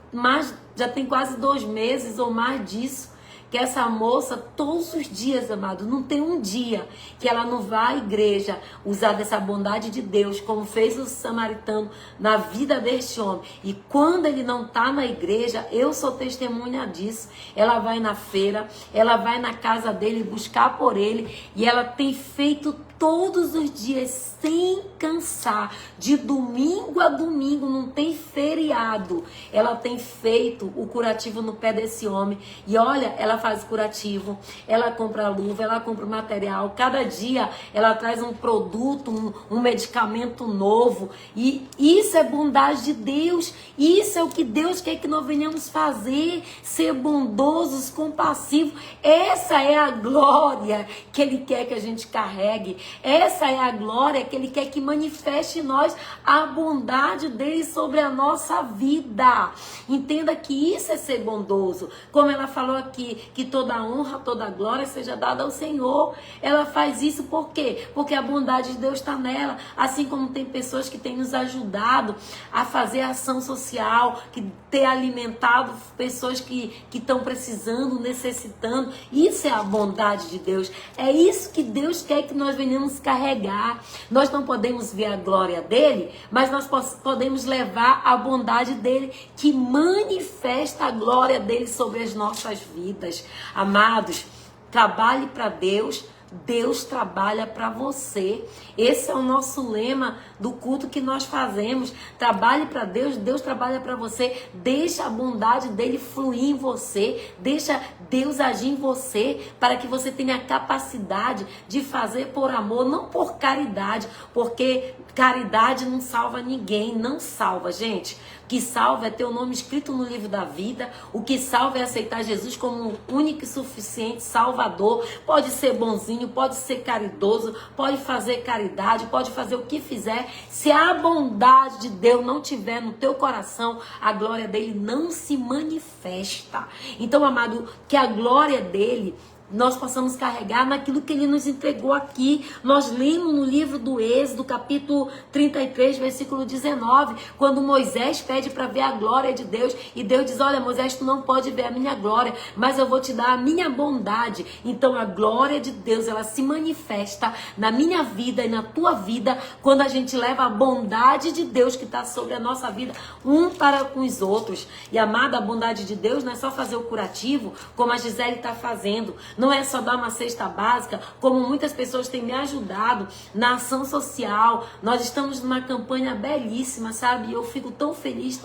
já tem quase 2 meses ou mais disso, que essa moça, todos os dias, amado, não tem um dia que ela não vá à igreja usar dessa bondade de Deus, como fez o samaritano na vida deste homem. E quando ele não está na igreja, eu sou testemunha disso. Ela vai na feira, ela vai na casa dele buscar por ele, e ela tem feito todos os dias sem cansar, de domingo a domingo, não tem feriado. Ela tem feito o curativo no pé desse homem. E olha, ela faz curativo, ela compra luva, ela compra o material. Cada dia ela traz um produto, um medicamento novo. E isso é bondade de Deus. Isso é o que Deus quer que nós venhamos fazer. Ser bondosos, compassivos. Essa é a glória que Ele quer que a gente carregue. Essa é a glória que Ele quer que manifeste em nós a bondade dele sobre a nossa vida. Entenda que isso é ser bondoso. Como ela falou aqui, que toda a honra, toda a glória seja dada ao Senhor. Ela faz isso por quê? Porque a bondade de Deus está nela. Assim como tem pessoas que têm nos ajudado a fazer ação social, que ter alimentado pessoas que estão precisando, necessitando. Isso é a bondade de Deus. É isso que Deus quer que nós venhamos carregar. Nós não podemos ver a glória dele, mas nós podemos levar a bondade dele, que manifesta a glória dele sobre as nossas vidas. Amados, trabalhe para Deus, Deus trabalha para você. Esse é o nosso lema do culto que nós fazemos. Trabalhe para Deus, Deus trabalha para você. Deixa a bondade dele fluir em você. Deixa Deus agir em você, para que você tenha a capacidade de fazer por amor, não por caridade, porque caridade não salva ninguém, não salva, gente. O que salva é ter o nome escrito no livro da vida. O que salva é aceitar Jesus como único e suficiente Salvador. Pode ser bonzinho, pode ser caridoso, pode fazer caridade, pode fazer o que fizer. Se a bondade de Deus não tiver no teu coração, a glória dele não se manifesta. Então, amado, que a glória dele nós possamos carregar naquilo que Ele nos entregou aqui. Nós lemos no livro do Êxodo, capítulo 33, versículo 19, quando Moisés pede para ver a glória de Deus, e Deus diz: olha, Moisés, tu não pode ver a minha glória, mas eu vou te dar a minha bondade. Então a glória de Deus, ela se manifesta na minha vida e na tua vida, quando a gente leva a bondade de Deus que está sobre a nossa vida, um para com os outros. E amada, a bondade de Deus não é só fazer o curativo, como a Gisele está fazendo. Não é só dar uma cesta básica, como muitas pessoas têm me ajudado na ação social. Nós estamos numa campanha belíssima, sabe? E eu fico tão feliz,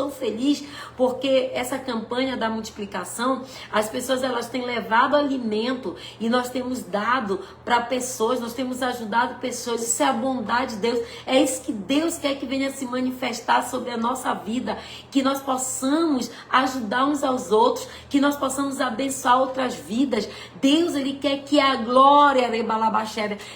porque essa campanha da multiplicação, as pessoas, elas têm levado alimento e nós temos dado para pessoas, nós temos ajudado pessoas. Isso é a bondade de Deus. É isso que Deus quer que venha se manifestar sobre a nossa vida, que nós possamos ajudar uns aos outros, que nós possamos abençoar outras vidas. Deus, Ele quer que a glória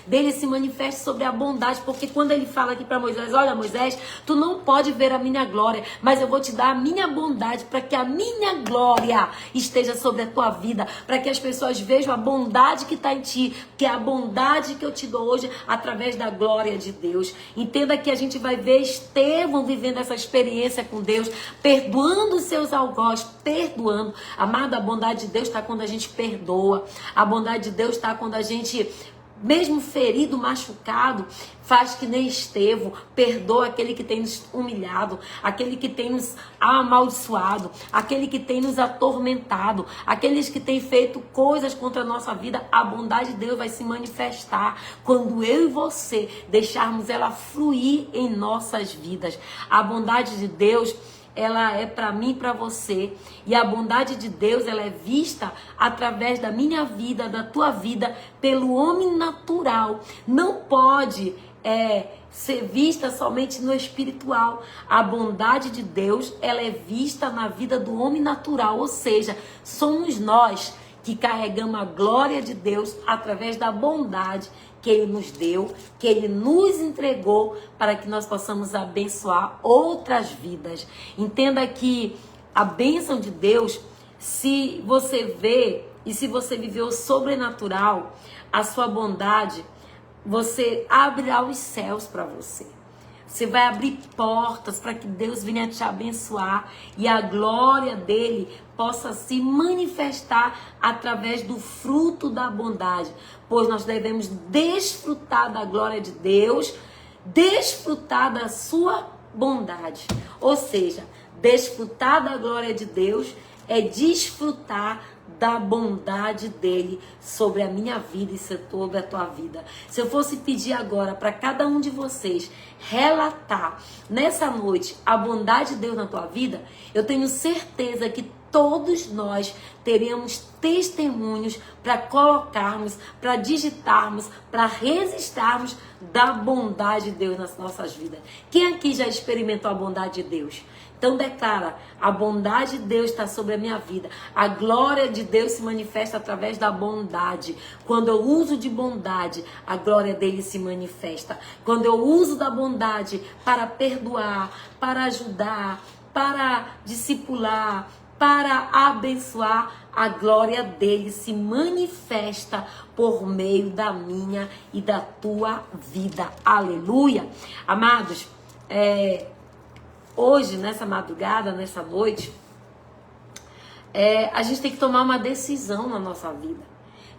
dele se manifeste sobre a bondade, porque quando Ele fala aqui para Moisés: olha, Moisés, tu não pode ver a minha glória, mas eu vou te dar a minha bondade, para que a minha glória esteja sobre a tua vida, para que as pessoas vejam a bondade que está em ti, que é a bondade que eu te dou hoje através da glória de Deus. Entenda que a gente vai ver Estevão vivendo essa experiência com Deus, perdoando os seus algozes, perdoando. Amada, a bondade de Deus está quando a gente perdoa. A bondade de Deus está quando a gente, mesmo ferido, machucado, faz que nem Estevão, perdoa aquele que tem nos humilhado, aquele que tem nos amaldiçoado, aquele que tem nos atormentado, aqueles que têm feito coisas contra a nossa vida. A bondade de Deus vai se manifestar quando eu e você deixarmos ela fluir em nossas vidas. A bondade de Deus, ela é para mim e para você. E a bondade de Deus, ela é vista através da minha vida, da tua vida, pelo homem natural. Não pode ser vista somente no espiritual. A bondade de Deus, ela é vista na vida do homem natural. Ou seja, somos nós que carregamos a glória de Deus através da bondade que Ele nos deu, que Ele nos entregou, para que nós possamos abençoar outras vidas. Entenda que a bênção de Deus, se você vê e se você viver o sobrenatural, a sua bondade, você abrirá os céus para você. Você vai abrir portas para que Deus venha te abençoar e a glória dele possa se manifestar através do fruto da bondade. Pois nós devemos desfrutar da glória de Deus, desfrutar da sua bondade. Ou seja, desfrutar da glória de Deus é desfrutar da bondade dele sobre a minha vida e sobre a tua vida. Se eu fosse pedir agora para cada um de vocês relatar nessa noite a bondade de Deus na tua vida, eu tenho certeza que todos nós teremos testemunhos para colocarmos, para digitarmos, para registrarmos da bondade de Deus nas nossas vidas. Quem aqui já experimentou a bondade de Deus? Então declara: a bondade de Deus está sobre a minha vida. A glória de Deus se manifesta através da bondade. Quando eu uso de bondade, a glória dele se manifesta. Quando eu uso da bondade para perdoar, para ajudar, para discipular, para abençoar, a glória dele se manifesta por meio da minha e da tua vida. Aleluia! Amados, hoje, nessa madrugada, nessa noite, a gente tem que tomar uma decisão na nossa vida.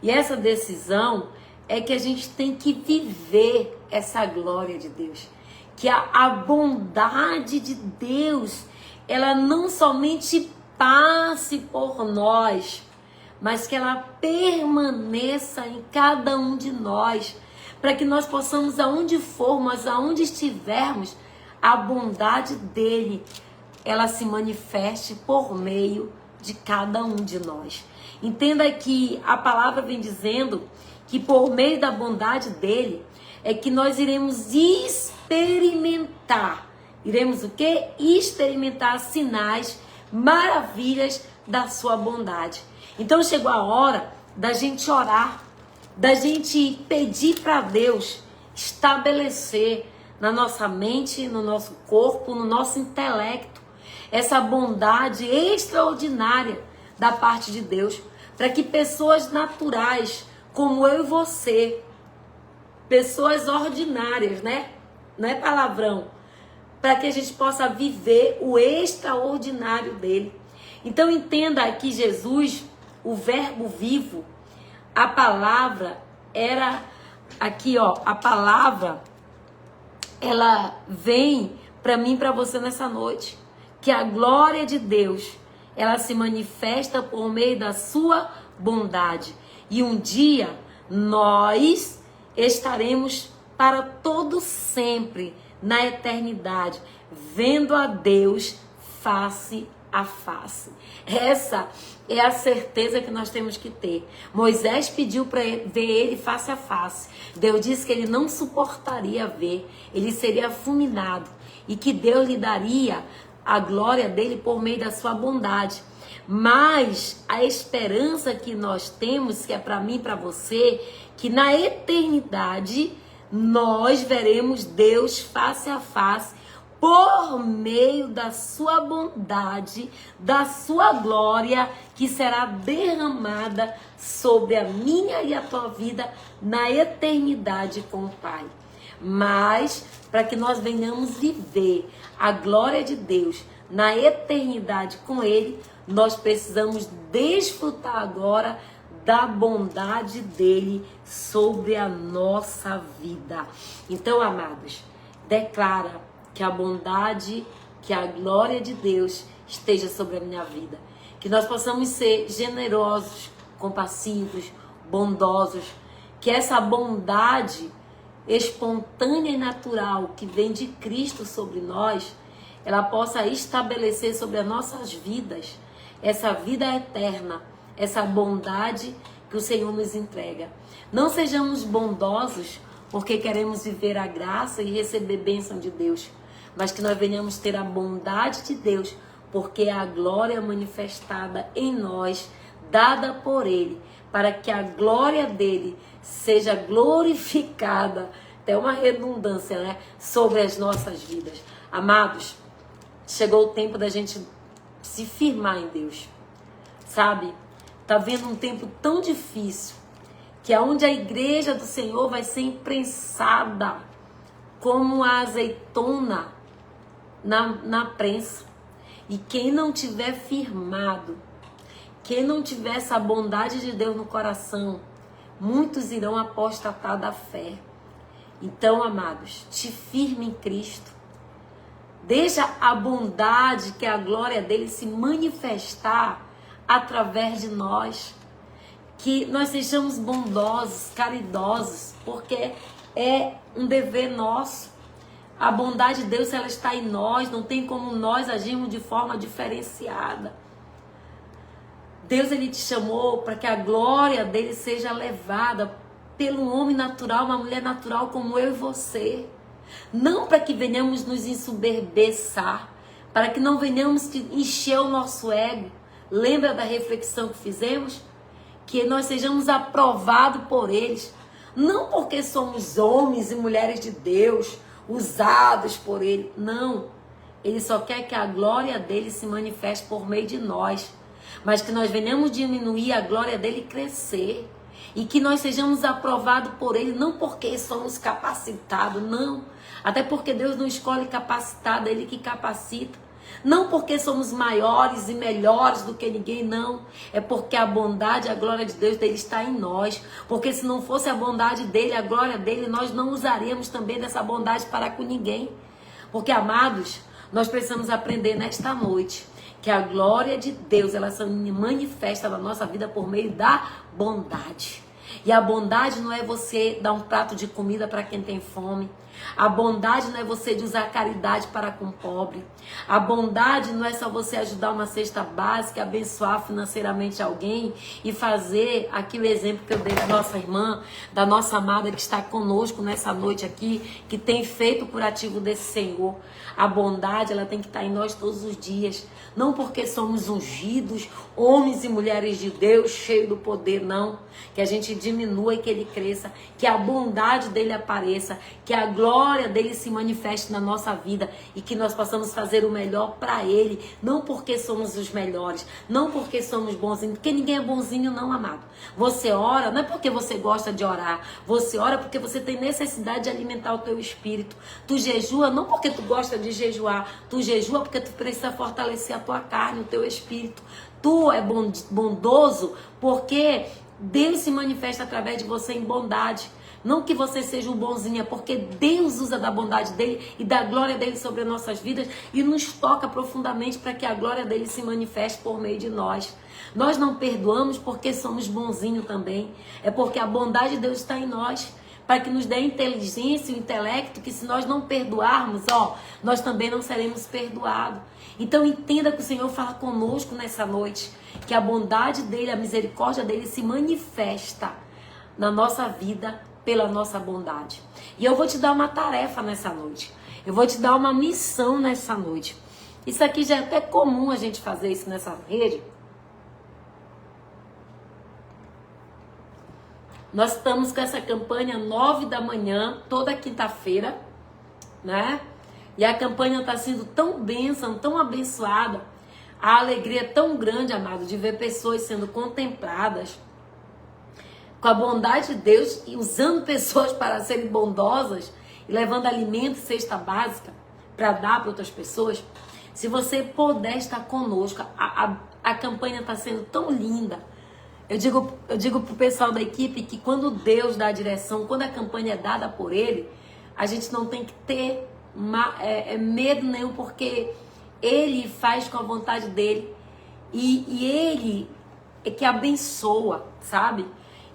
E essa decisão é que a gente tem que viver essa glória de Deus. Que a bondade de Deus, ela não somente passe por nós, mas que ela permaneça em cada um de nós, para que nós possamos, aonde formos, aonde estivermos, a bondade dele, ela se manifeste por meio de cada um de nós. Entenda que a palavra vem dizendo que por meio da bondade dele é que nós iremos experimentar. Iremos o quê? Experimentar sinais, maravilhas da sua bondade. Então chegou a hora da gente orar, da gente pedir para Deus estabelecer na nossa mente, no nosso corpo, no nosso intelecto, essa bondade extraordinária da parte de Deus, para que pessoas naturais, como eu e você, pessoas ordinárias, né? Não é palavrão, para que a gente possa viver o extraordinário dele. Então entenda que Jesus, o verbo vivo, a palavra era aqui, ó, a palavra ela vem para mim e para você nessa noite, que a glória de Deus, ela se manifesta por meio da sua bondade. E um dia nós estaremos para todo sempre na eternidade, vendo a Deus face a face. Essa é a certeza que nós temos que ter. Moisés pediu para ver ele face a face. Deus disse que ele não suportaria ver, ele seria fulminado e que Deus lhe daria a glória dele por meio da sua bondade. Mas a esperança que nós temos, que é para mim e para você, que na eternidade nós veremos Deus face a face por meio da sua bondade, da sua glória, que será derramada sobre a minha e a tua vida na eternidade com o Pai. Mas, para que nós venhamos viver a glória de Deus na eternidade com Ele, nós precisamos desfrutar agora da bondade dele sobre a nossa vida. Então, amados, declara que a bondade, que a glória de Deus esteja sobre a minha vida. Que nós possamos ser generosos, compassivos, bondosos. Que essa bondade espontânea e natural que vem de Cristo sobre nós, ela possa estabelecer sobre as nossas vidas essa vida eterna, essa bondade que o Senhor nos entrega. Não sejamos bondosos porque queremos viver a graça e receber bênção de Deus, mas que nós venhamos ter a bondade de Deus, porque é a glória manifestada em nós, dada por Ele, para que a glória dele seja glorificada, até uma redundância, né, sobre as nossas vidas. Amados, chegou o tempo da gente se firmar em Deus, sabe? Tá vendo um tempo tão difícil, que é onde a igreja do Senhor vai ser imprensada como a azeitona na prensa. E quem não tiver firmado, quem não tiver essa bondade de Deus no coração, muitos irão apostatar da fé. Então, amados, te firme em Cristo. Deixa a bondade, que é a glória dele, se manifestar através de nós. Que nós sejamos bondosos, caridosos, porque é um dever nosso. A bondade de Deus, ela está em nós, não tem como nós agirmos de forma diferenciada. Deus, ele te chamou para que a glória dele seja levada pelo homem natural, uma mulher natural como eu e você. Não para que venhamos nos ensoberbeçar, para que não venhamos encher o nosso ego. Lembra da reflexão que fizemos? Que nós sejamos aprovados por eles, não porque somos homens e mulheres de Deus, usados por ele, não. Ele só quer que a glória dele se manifeste por meio de nós, mas que nós venhamos diminuir a glória dele crescer, e que nós sejamos aprovados por ele, não porque somos capacitados, não, até porque Deus não escolhe capacitado, é ele que capacita. Não porque somos maiores e melhores do que ninguém, não. É porque a bondade, a glória de Deus dele está em nós. Porque se não fosse a bondade dele, a glória dele, nós não usaríamos também dessa bondade para com ninguém. Porque, amados, nós precisamos aprender nesta noite que a glória de Deus, ela se manifesta na nossa vida por meio da bondade. E a bondade não é você dar um prato de comida para quem tem fome. A bondade não é você de usar caridade para com o pobre. A bondade não é só você ajudar uma cesta básica, abençoar financeiramente alguém e fazer aquele exemplo que eu dei da nossa irmã, da nossa amada que está conosco nessa noite aqui, que tem feito o curativo desse Senhor. A bondade, ela tem que estar em nós todos os dias. Não porque somos ungidos, homens e mulheres de Deus, cheios do poder, não. Que a gente diminua e que ele cresça, que a bondade dele apareça, que a glória glória dele se manifeste na nossa vida e que nós possamos fazer o melhor para ele, não porque somos os melhores, não porque somos bonzinhos, porque ninguém é bonzinho não, amado. Você ora, não é porque você gosta de orar, você ora porque você tem necessidade de alimentar o teu espírito. Tu jejua não porque tu gosta de jejuar, tu jejua porque tu precisa fortalecer a tua carne, o teu espírito. Tu é bondoso porque Deus se manifesta através de você em bondade. Não que você seja um bonzinho, é porque Deus usa da bondade dele e da glória dele sobre as nossas vidas e nos toca profundamente para que a glória dele se manifeste por meio de nós. Nós não perdoamos porque somos bonzinhos também. É porque a bondade de Deus está em nós, para que nos dê a inteligência e o intelecto, que se nós não perdoarmos, nós também não seremos perdoados. Então entenda que o Senhor fala conosco nessa noite, que a bondade dele, a misericórdia dele se manifesta na nossa vida pela nossa bondade. E eu vou te dar uma tarefa nessa noite. Eu vou te dar uma missão nessa noite. Isso aqui já é até comum a gente fazer isso nessa rede. Nós estamos com essa campanha 9 da manhã, toda quinta-feira, né? E a campanha está sendo tão bênção, tão abençoada. A alegria é tão grande, amado, de ver pessoas sendo contempladas com a bondade de Deus e usando pessoas para serem bondosas e levando alimento e cesta básica para dar para outras pessoas. Se você puder estar conosco, a campanha está sendo tão linda. Eu digo pro pessoal da equipe que quando Deus dá a direção, quando a campanha é dada por Ele, a gente não tem que ter medo nenhum, porque Ele faz com a vontade dEle e Ele é que abençoa, sabe?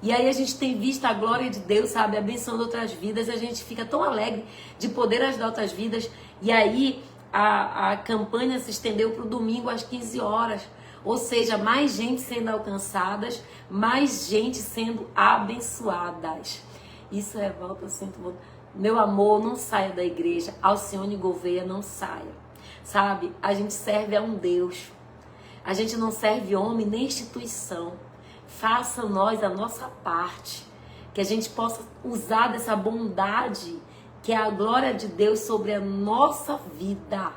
E aí a gente tem visto a glória de Deus, sabe? Abençoando outras vidas, a gente fica tão alegre de poder ajudar outras vidas. E aí a campanha se estendeu para o domingo às 15 horas. Ou seja, mais gente sendo alcançadas, mais gente sendo abençoadas. Isso é volta, eu sinto muito. Meu amor, não saia da igreja. Alcione Gouveia, não saia. Sabe, a gente serve a um Deus. A gente não serve homem nem instituição. Faça nós a nossa parte. Que a gente possa usar dessa bondade, que é a glória de Deus sobre a nossa vida.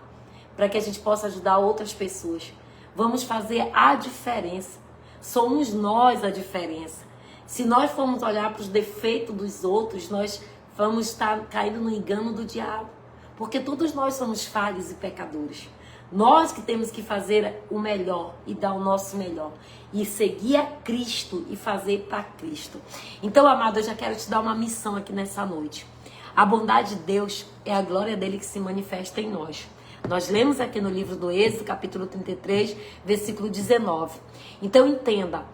Para que a gente possa ajudar outras pessoas. Vamos fazer a diferença. Somos nós a diferença. Se nós formos olhar para os defeitos dos outros, nós vamos estar caindo no engano do diabo. Porque todos nós somos falhos e pecadores. Nós que temos que fazer o melhor e dar o nosso melhor. E seguir a Cristo e fazer para Cristo. Então, amado, eu já quero te dar uma missão aqui nessa noite. A bondade de Deus é a glória dele que se manifesta em nós. Nós lemos aqui no livro do Êxodo, capítulo 33, versículo 19. Então entenda,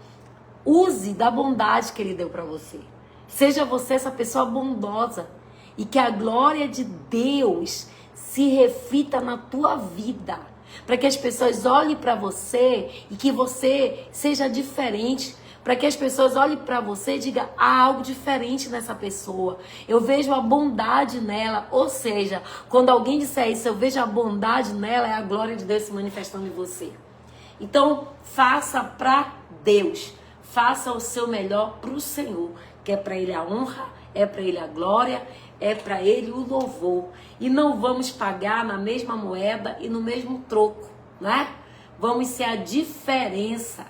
use da bondade que ele deu para você. Seja você essa pessoa bondosa e que a glória de Deus se reflita na tua vida. Para que as pessoas olhem para você e que você seja diferente. Para que as pessoas olhem para você e digam, há algo diferente nessa pessoa. Eu vejo a bondade nela. Ou seja, quando alguém disser isso, eu vejo a bondade nela, é a glória de Deus se manifestando em você. Então, faça para Deus. Faça o seu melhor para o Senhor. Que é para Ele a honra, é para Ele a glória, é para Ele o louvor. E não vamos pagar na mesma moeda e no mesmo troco, né? Vamos ser a diferença.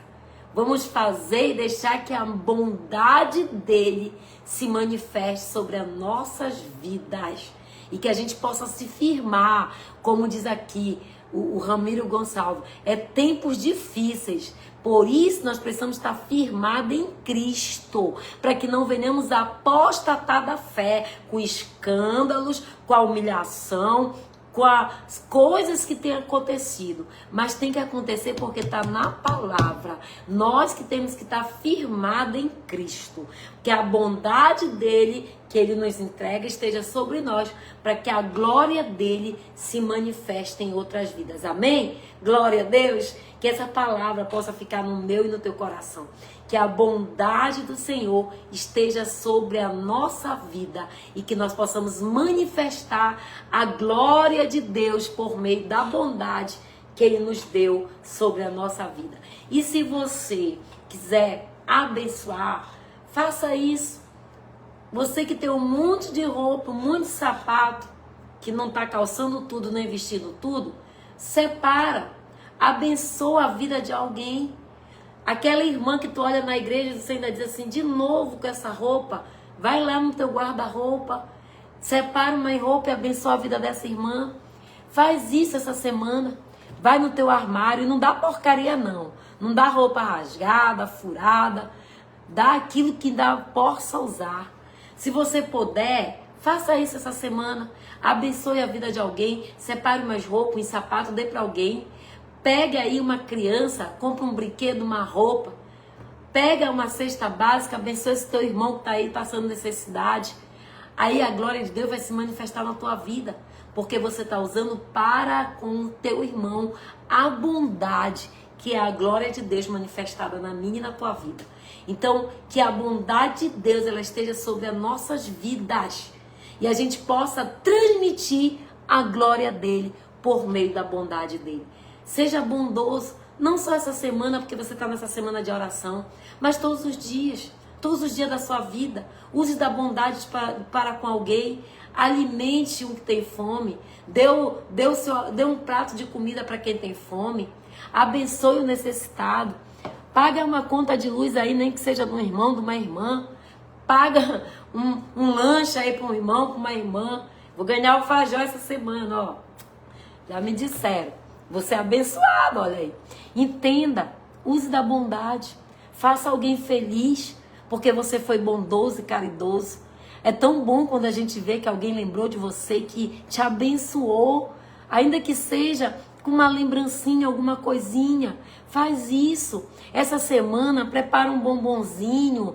Vamos fazer e deixar que a bondade dele se manifeste sobre as nossas vidas. E que a gente possa se firmar, como diz aqui o Ramiro Gonçalves. É tempos difíceis. Por isso nós precisamos estar firmados em Cristo. Para que não venhamos a apostatar da fé com escândalos, com a humilhação, com as coisas que têm acontecido, mas tem que acontecer porque está na palavra. Nós que temos que estar firmados em Cristo, que a bondade dele, que ele nos entrega, esteja sobre nós, para que a glória dele se manifeste em outras vidas. Amém? Glória a Deus, que essa palavra possa ficar no meu e no teu coração. Que a bondade do Senhor esteja sobre a nossa vida e que nós possamos manifestar a glória de Deus por meio da bondade que Ele nos deu sobre a nossa vida. E se você quiser abençoar, faça isso. Você que tem um monte de roupa, um monte de sapato, que não está calçando tudo, nem vestindo tudo, separa, abençoa a vida de alguém. Aquela irmã que tu olha na igreja e você ainda diz assim, de novo com essa roupa, vai lá no teu guarda-roupa, separa uma roupa e abençoa a vida dessa irmã. Faz isso essa semana. Vai no teu armário e não dá porcaria não. Não dá roupa rasgada, furada. Dá aquilo que possa usar. Se você puder, faça isso essa semana. Abençoe a vida de alguém. Separe umas roupas, um sapato, dê para alguém. Pegue aí uma criança, compra um brinquedo, uma roupa. Pega uma cesta básica, abençoe esse teu irmão que está aí passando necessidade. Aí a glória de Deus vai se manifestar na tua vida. Porque você está usando para com o teu irmão a bondade, que é a glória de Deus manifestada na minha e na tua vida. Então, que a bondade de Deus ela esteja sobre as nossas vidas. E a gente possa transmitir a glória dele por meio da bondade dele. Seja bondoso, não só essa semana, porque você está nessa semana de oração, mas todos os dias da sua vida. Use da bondade para com alguém. Alimente um que tem fome. Dê um prato de comida para quem tem fome. Abençoe o necessitado. Paga uma conta de luz aí, nem que seja de um irmão, de uma irmã. Paga um lanche aí para um irmão, para uma irmã. Vou ganhar o Fajó essa semana, ó. Já me disseram. Você é abençoado, olha aí. Entenda, use da bondade. Faça alguém feliz, porque você foi bondoso e caridoso. É tão bom quando a gente vê que alguém lembrou de você, que te abençoou, ainda que seja com uma lembrancinha, alguma coisinha. Faz isso. Essa semana, prepara um bombonzinho,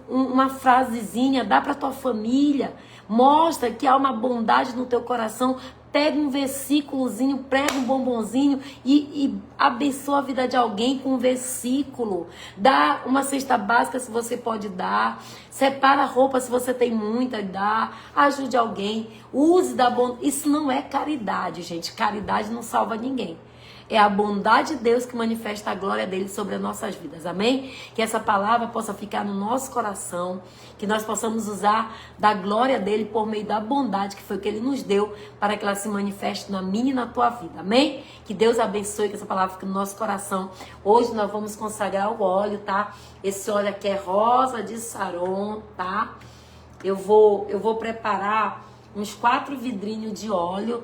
uma frasezinha, dá para tua família. Mostra que há uma bondade no teu coração. Pega um versículozinho, prega um bombonzinho e abençoa a vida de alguém com um versículo. Dá uma cesta básica se você pode dar. Separa a roupa se você tem muita, dá. Ajude alguém. Use da bondade. Isso não é caridade, gente. Caridade não salva ninguém. É a bondade de Deus que manifesta a glória dele sobre as nossas vidas. Amém? Que essa palavra possa ficar no nosso coração. Que nós possamos usar da glória dele por meio da bondade que foi o que ele nos deu para que ela se manifeste na minha e na tua vida. Amém? Que Deus abençoe, que essa palavra fique no nosso coração. Hoje nós vamos consagrar o óleo, tá? Esse óleo aqui é rosa de Saron, tá? Eu vou preparar uns 4 vidrinhos de óleo.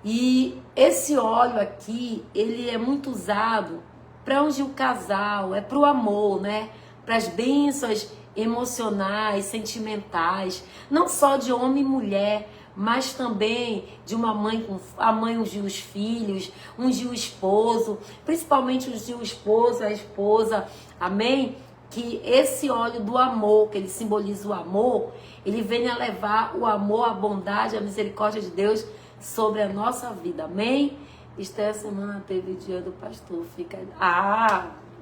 E esse óleo aqui, ele é muito usado para ungir o casal, é para o amor, né? Para as bênçãos emocionais, sentimentais, não só de homem e mulher, mas também de uma mãe, a mãe ungir os filhos, ungir o esposo, principalmente ungir o esposo, a esposa, amém? Que esse óleo do amor, que ele simboliza o amor, ele venha levar o amor, a bondade, a misericórdia de Deus sobre a nossa vida, amém? Esta semana teve o dia do pastor,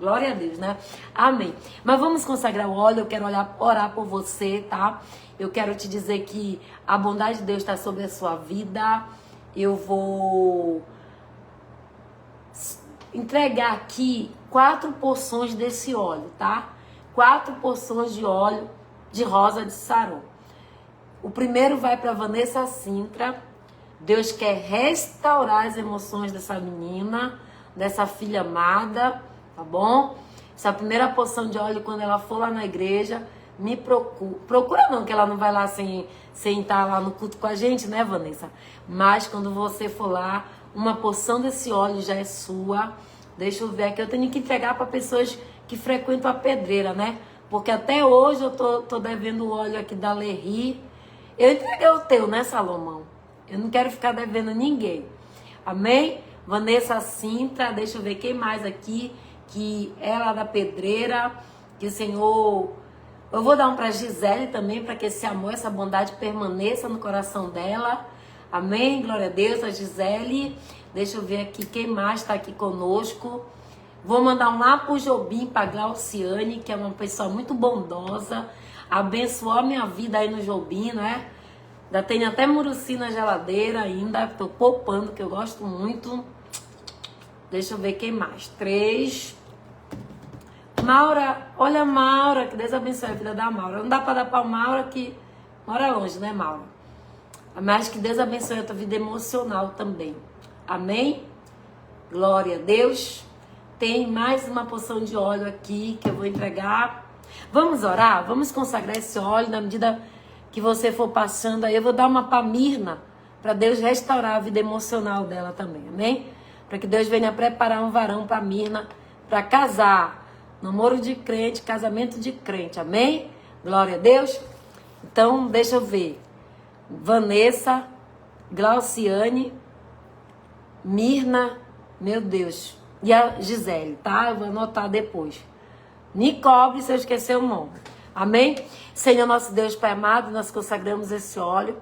glória a Deus, né? Amém. Mas vamos consagrar o óleo, eu quero orar por você, tá? Eu quero te dizer que a bondade de Deus está sobre a sua vida. Eu vou entregar aqui 4 porções desse óleo, tá? 4 porções de óleo de rosa de Saron. O primeiro vai para Vanessa Sintra. Deus quer restaurar as emoções dessa menina, dessa filha amada, tá bom? Essa primeira porção de óleo, quando ela for lá na igreja, me procura não, que ela não vai lá sem estar lá no culto com a gente, né, Vanessa? Mas quando você for lá, uma porção desse óleo já é sua. Deixa eu ver aqui, eu tenho que entregar para pessoas que frequentam a pedreira, né? Porque até hoje eu tô devendo o óleo aqui da Lerri. Eu entreguei o teu, né, Salomão? Eu não quero ficar devendo ninguém. Amém? Vanessa Sintra, deixa eu ver quem mais aqui, que é lá da pedreira, que o Senhor... Eu vou dar um para Gisele também, para que esse amor, essa bondade permaneça no coração dela. Amém? Glória a Deus, a Gisele. Deixa eu ver aqui quem mais está aqui conosco. Vou mandar um lá pro Jobim, para Glauciane, que é uma pessoa muito bondosa. Abençoou a minha vida aí no Jobim, né? Ainda tenho até muruci na geladeira ainda. Tô poupando, que eu gosto muito. Deixa eu ver quem mais. 3. Maura, olha a Maura, que Deus abençoe a vida da Maura. Não dá para dar para a Maura que mora longe, né, Maura? Mas que Deus abençoe a tua vida emocional também. Amém? Glória a Deus. Tem mais uma porção de óleo aqui que eu vou entregar. Vamos orar? Vamos consagrar esse óleo na medida que você for passando aí. Eu vou dar uma para Mirna, para Deus restaurar a vida emocional dela também. Amém? Para que Deus venha preparar um varão para Mirna, para casar. Namoro de crente, casamento de crente. Amém? Glória a Deus. Então, deixa eu ver. Vanessa, Glauciane, Mirna, meu Deus. E a Gisele, tá? Eu vou anotar depois. Me cobre se eu esquecer o nome. Amém? Senhor nosso Deus, Pai amado, nós consagramos esse óleo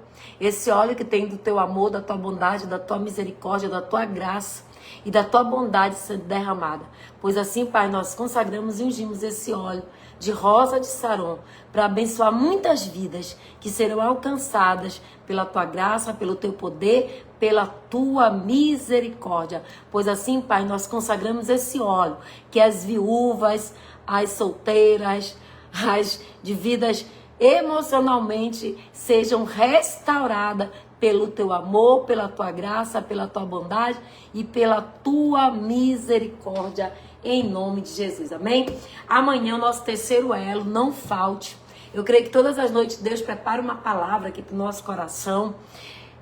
que tem do teu amor, da tua bondade, da tua misericórdia, da tua graça e da tua bondade sendo derramada. Pois assim, Pai, nós consagramos e ungimos esse óleo de rosa de Saron para abençoar muitas vidas que serão alcançadas pela tua graça, pelo teu poder, pela tua misericórdia. Pois assim, Pai, nós consagramos esse óleo, que as viúvas, as solteiras, as de vidas emocionalmente sejam restauradas pelo teu amor, pela tua graça, pela tua bondade e pela tua misericórdia, em nome de Jesus, amém? Amanhã o nosso terceiro elo, não falte. Eu creio que todas as noites Deus prepara uma palavra aqui para o nosso coração.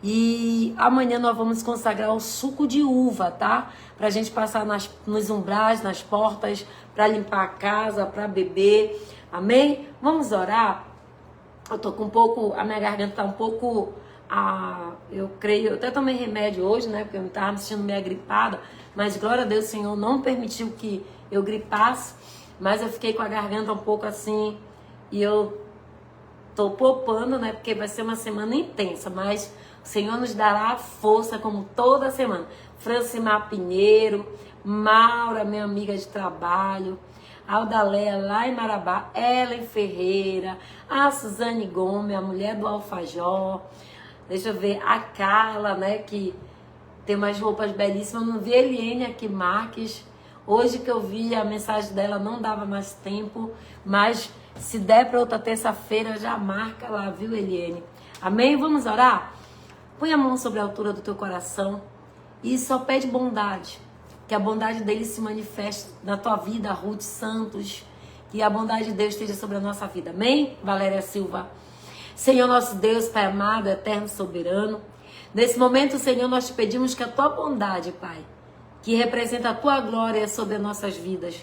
E amanhã nós vamos consagrar o suco de uva, tá? Pra gente passar nos umbrais, nas portas, para limpar a casa, para beber, amém? Vamos orar? Eu tô com um pouco, a minha garganta tá um pouco, eu creio, eu até tomei remédio hoje, né? Porque eu tava me sentindo meio gripada, mas glória a Deus, o Senhor não permitiu que eu gripasse, mas eu fiquei com a garganta um pouco assim, e eu tô poupando, né? Porque vai ser uma semana intensa, mas o Senhor nos dará força como toda semana. Francimar Pinheiro, Maura, minha amiga de trabalho, Aldaléia lá em Marabá, Ellen Ferreira, a Suzane Gomes, a mulher do Alfajor, deixa eu ver, a Carla, né, que tem umas roupas belíssimas, não vi a Eliane aqui, Marques, hoje que eu vi a mensagem dela não dava mais tempo, mas se der para outra terça-feira já marca lá, viu, Eliane? Amém? Vamos orar? Põe a mão sobre a altura do teu coração e só pede bondade. Que a bondade dele se manifeste na tua vida, Ruth Santos. Que a bondade de Deus esteja sobre a nossa vida. Amém? Valéria Silva. Senhor nosso Deus, Pai amado, eterno, soberano. Nesse momento, Senhor, nós te pedimos que a tua bondade, Pai, que representa a tua glória sobre as nossas vidas,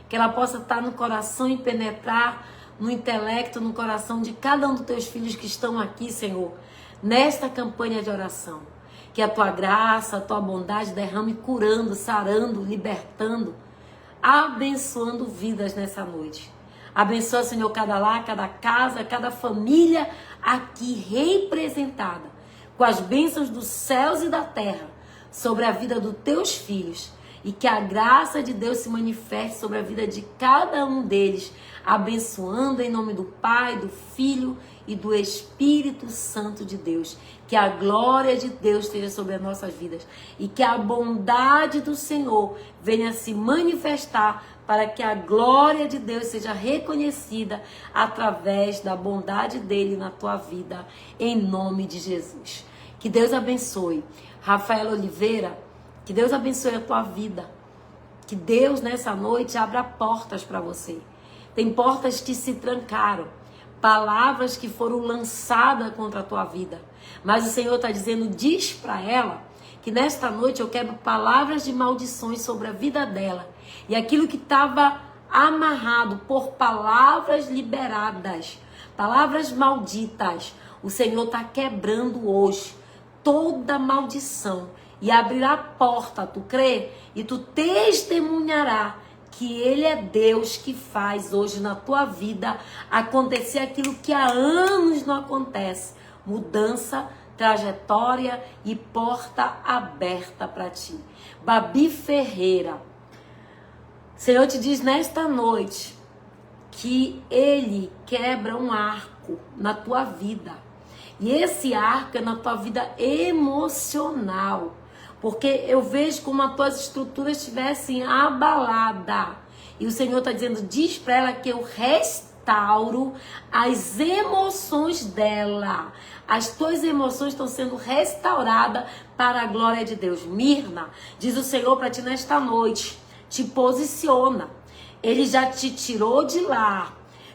que ela possa estar no coração e penetrar no intelecto, no coração de cada um dos teus filhos que estão aqui, Senhor, nesta campanha de oração. Que a tua graça, a tua bondade derrame curando, sarando, libertando, abençoando vidas nessa noite. Abençoa, Senhor, cada lar, cada casa, cada família aqui representada, com as bênçãos dos céus e da terra, sobre a vida dos teus filhos. E que a graça de Deus se manifeste sobre a vida de cada um deles, abençoando em nome do Pai, do Filho e do Espírito Santo de Deus. Que a glória de Deus esteja sobre as nossas vidas e que a bondade do Senhor venha se manifestar para que a glória de Deus seja reconhecida através da bondade dele na tua vida, em nome de Jesus. Que Deus abençoe. Rafaela Oliveira, que Deus abençoe a tua vida. Que Deus nessa noite abra portas para você. Tem portas que se trancaram. Palavras que foram lançadas contra a tua vida. Mas o Senhor está dizendo, diz para ela, que nesta noite eu quebro palavras de maldições sobre a vida dela. E aquilo que estava amarrado por palavras liberadas, palavras malditas, o Senhor está quebrando hoje toda maldição. E abrirá a porta, tu crê? E tu testemunhará que Ele é Deus que faz hoje na tua vida acontecer aquilo que há anos não acontece. Mudança, trajetória e porta aberta para ti. Babi Ferreira, o Senhor te diz nesta noite que Ele quebra um arco na tua vida. E esse arco é na tua vida emocional. Porque eu vejo como as tuas estruturas estivessem abaladas. E o Senhor está dizendo, diz para ela que eu restauro as emoções dela. As tuas emoções estão sendo restauradas para a glória de Deus. Mirna, diz o Senhor para ti nesta noite, te posiciona. Ele já te tirou de lá.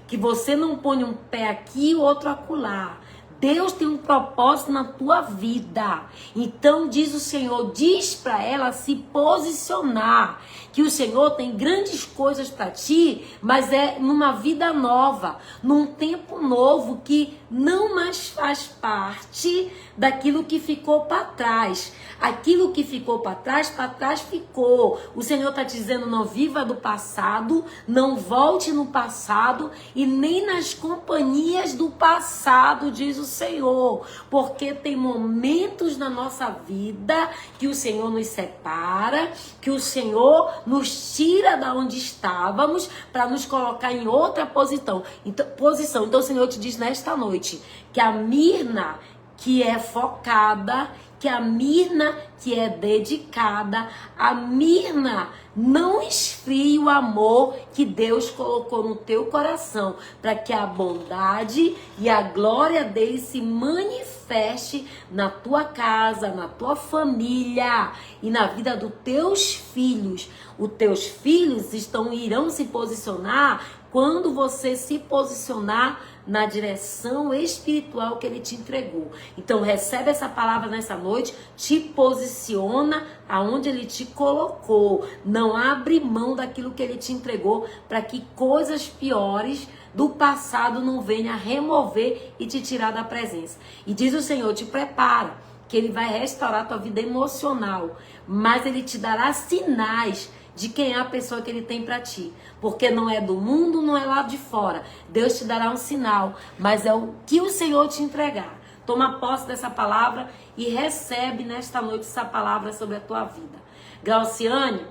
Que você não põe um pé aqui e outro acolá. Deus tem um propósito na tua vida. Então diz o Senhor, diz para ela se posicionar. Que o Senhor tem grandes coisas para ti, mas é numa vida nova, num tempo novo que não mais faz parte daquilo que ficou para trás. Aquilo que ficou para trás ficou. O Senhor está te dizendo, não viva do passado, não volte no passado e nem nas companhias do passado, diz o Senhor. Porque tem momentos na nossa vida que o Senhor nos separa, que o Senhor nos tira da onde estávamos para nos colocar em outra posição. Então o Senhor te diz nesta noite que a Mirna que é focada, que a Mirna que é dedicada, a Mirna não esfrie o amor que Deus colocou no teu coração, para que a bondade e a glória dele se manifeste na tua casa, na tua família e na vida dos teus filhos. Os teus filhos irão se posicionar quando você se posicionar na direção espiritual que ele te entregou. Então recebe essa palavra nessa noite, te posiciona aonde ele te colocou. Não abre mão daquilo que ele te entregou, para que coisas piores do passado não venham a remover e te tirar da presença. E diz o Senhor, te prepara, que ele vai restaurar a tua vida emocional, mas ele te dará sinais de quem é a pessoa que ele tem para ti. Porque não é do mundo, não é lá de fora. Deus te dará um sinal, mas é o que o Senhor te entregar. Toma posse dessa palavra e recebe nesta noite essa palavra sobre a tua vida. Glauciane,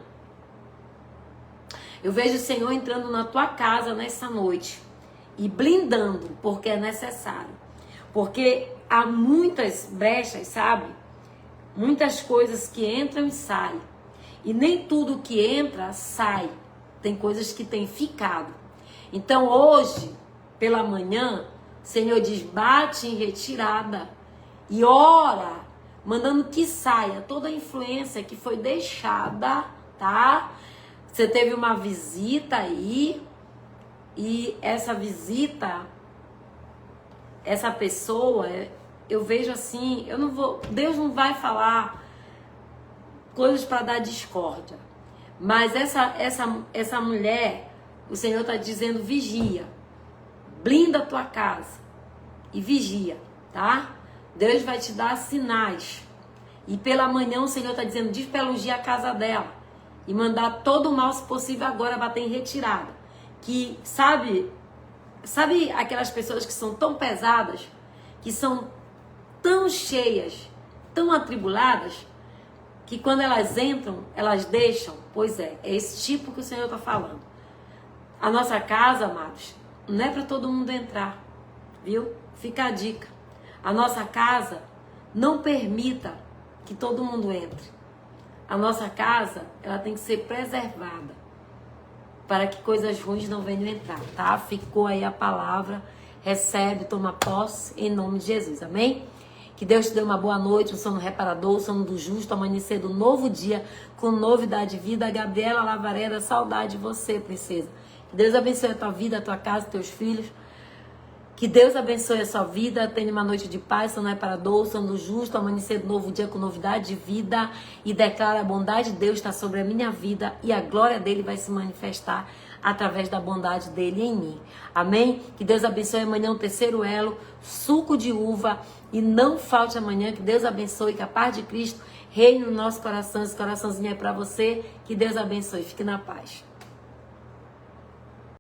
eu vejo o Senhor entrando na tua casa nessa noite e blindando, porque é necessário. Porque há muitas brechas, sabe? Muitas coisas que entram e saem. E nem tudo que entra, sai. Tem coisas que têm ficado. Então hoje, pela manhã, o Senhor diz, bate em retirada. E ora, mandando que saia toda a influência que foi deixada, tá? Você teve uma visita aí. E essa visita, essa pessoa, eu vejo assim, Deus não vai falar coisas para dar discórdia. Mas essa mulher, o Senhor está dizendo, vigia. Blinda a tua casa. E vigia, tá? Deus vai te dar sinais. E pela manhã o Senhor está dizendo, diz para ela ungir a casa dela. E mandar todo o mal, se possível, agora bater em retirada. Que, sabe aquelas pessoas que são tão pesadas, que são tão cheias, tão atribuladas, que quando elas entram, elas deixam? Pois é esse tipo que o Senhor está falando. A nossa casa, amados, não é para todo mundo entrar, viu? Fica a dica. A nossa casa, não permita que todo mundo entre. A nossa casa, ela tem que ser preservada, para que coisas ruins não venham entrar, tá? Ficou aí a palavra, recebe, toma posse, em nome de Jesus, amém? Que Deus te dê uma boa noite, um sono reparador, um sono do justo, amanhecer do novo dia, com novidade de vida. Gabriela Lavareda, saudade de você, princesa. Que Deus abençoe a tua vida, a tua casa, teus filhos. Que Deus abençoe a sua vida, tenha uma noite de paz, sono reparador, sono do justo, amanhecer do novo dia com novidade de vida. E declara a bondade de Deus está sobre a minha vida e a glória dele vai se manifestar através da bondade dele em mim. Amém? Que Deus abençoe amanhã o terceiro elo, suco de uva. E não falte amanhã, que Deus abençoe, que a paz de Cristo reine no nosso coração. Esse coraçãozinho é para você. Que Deus abençoe. Fique na paz.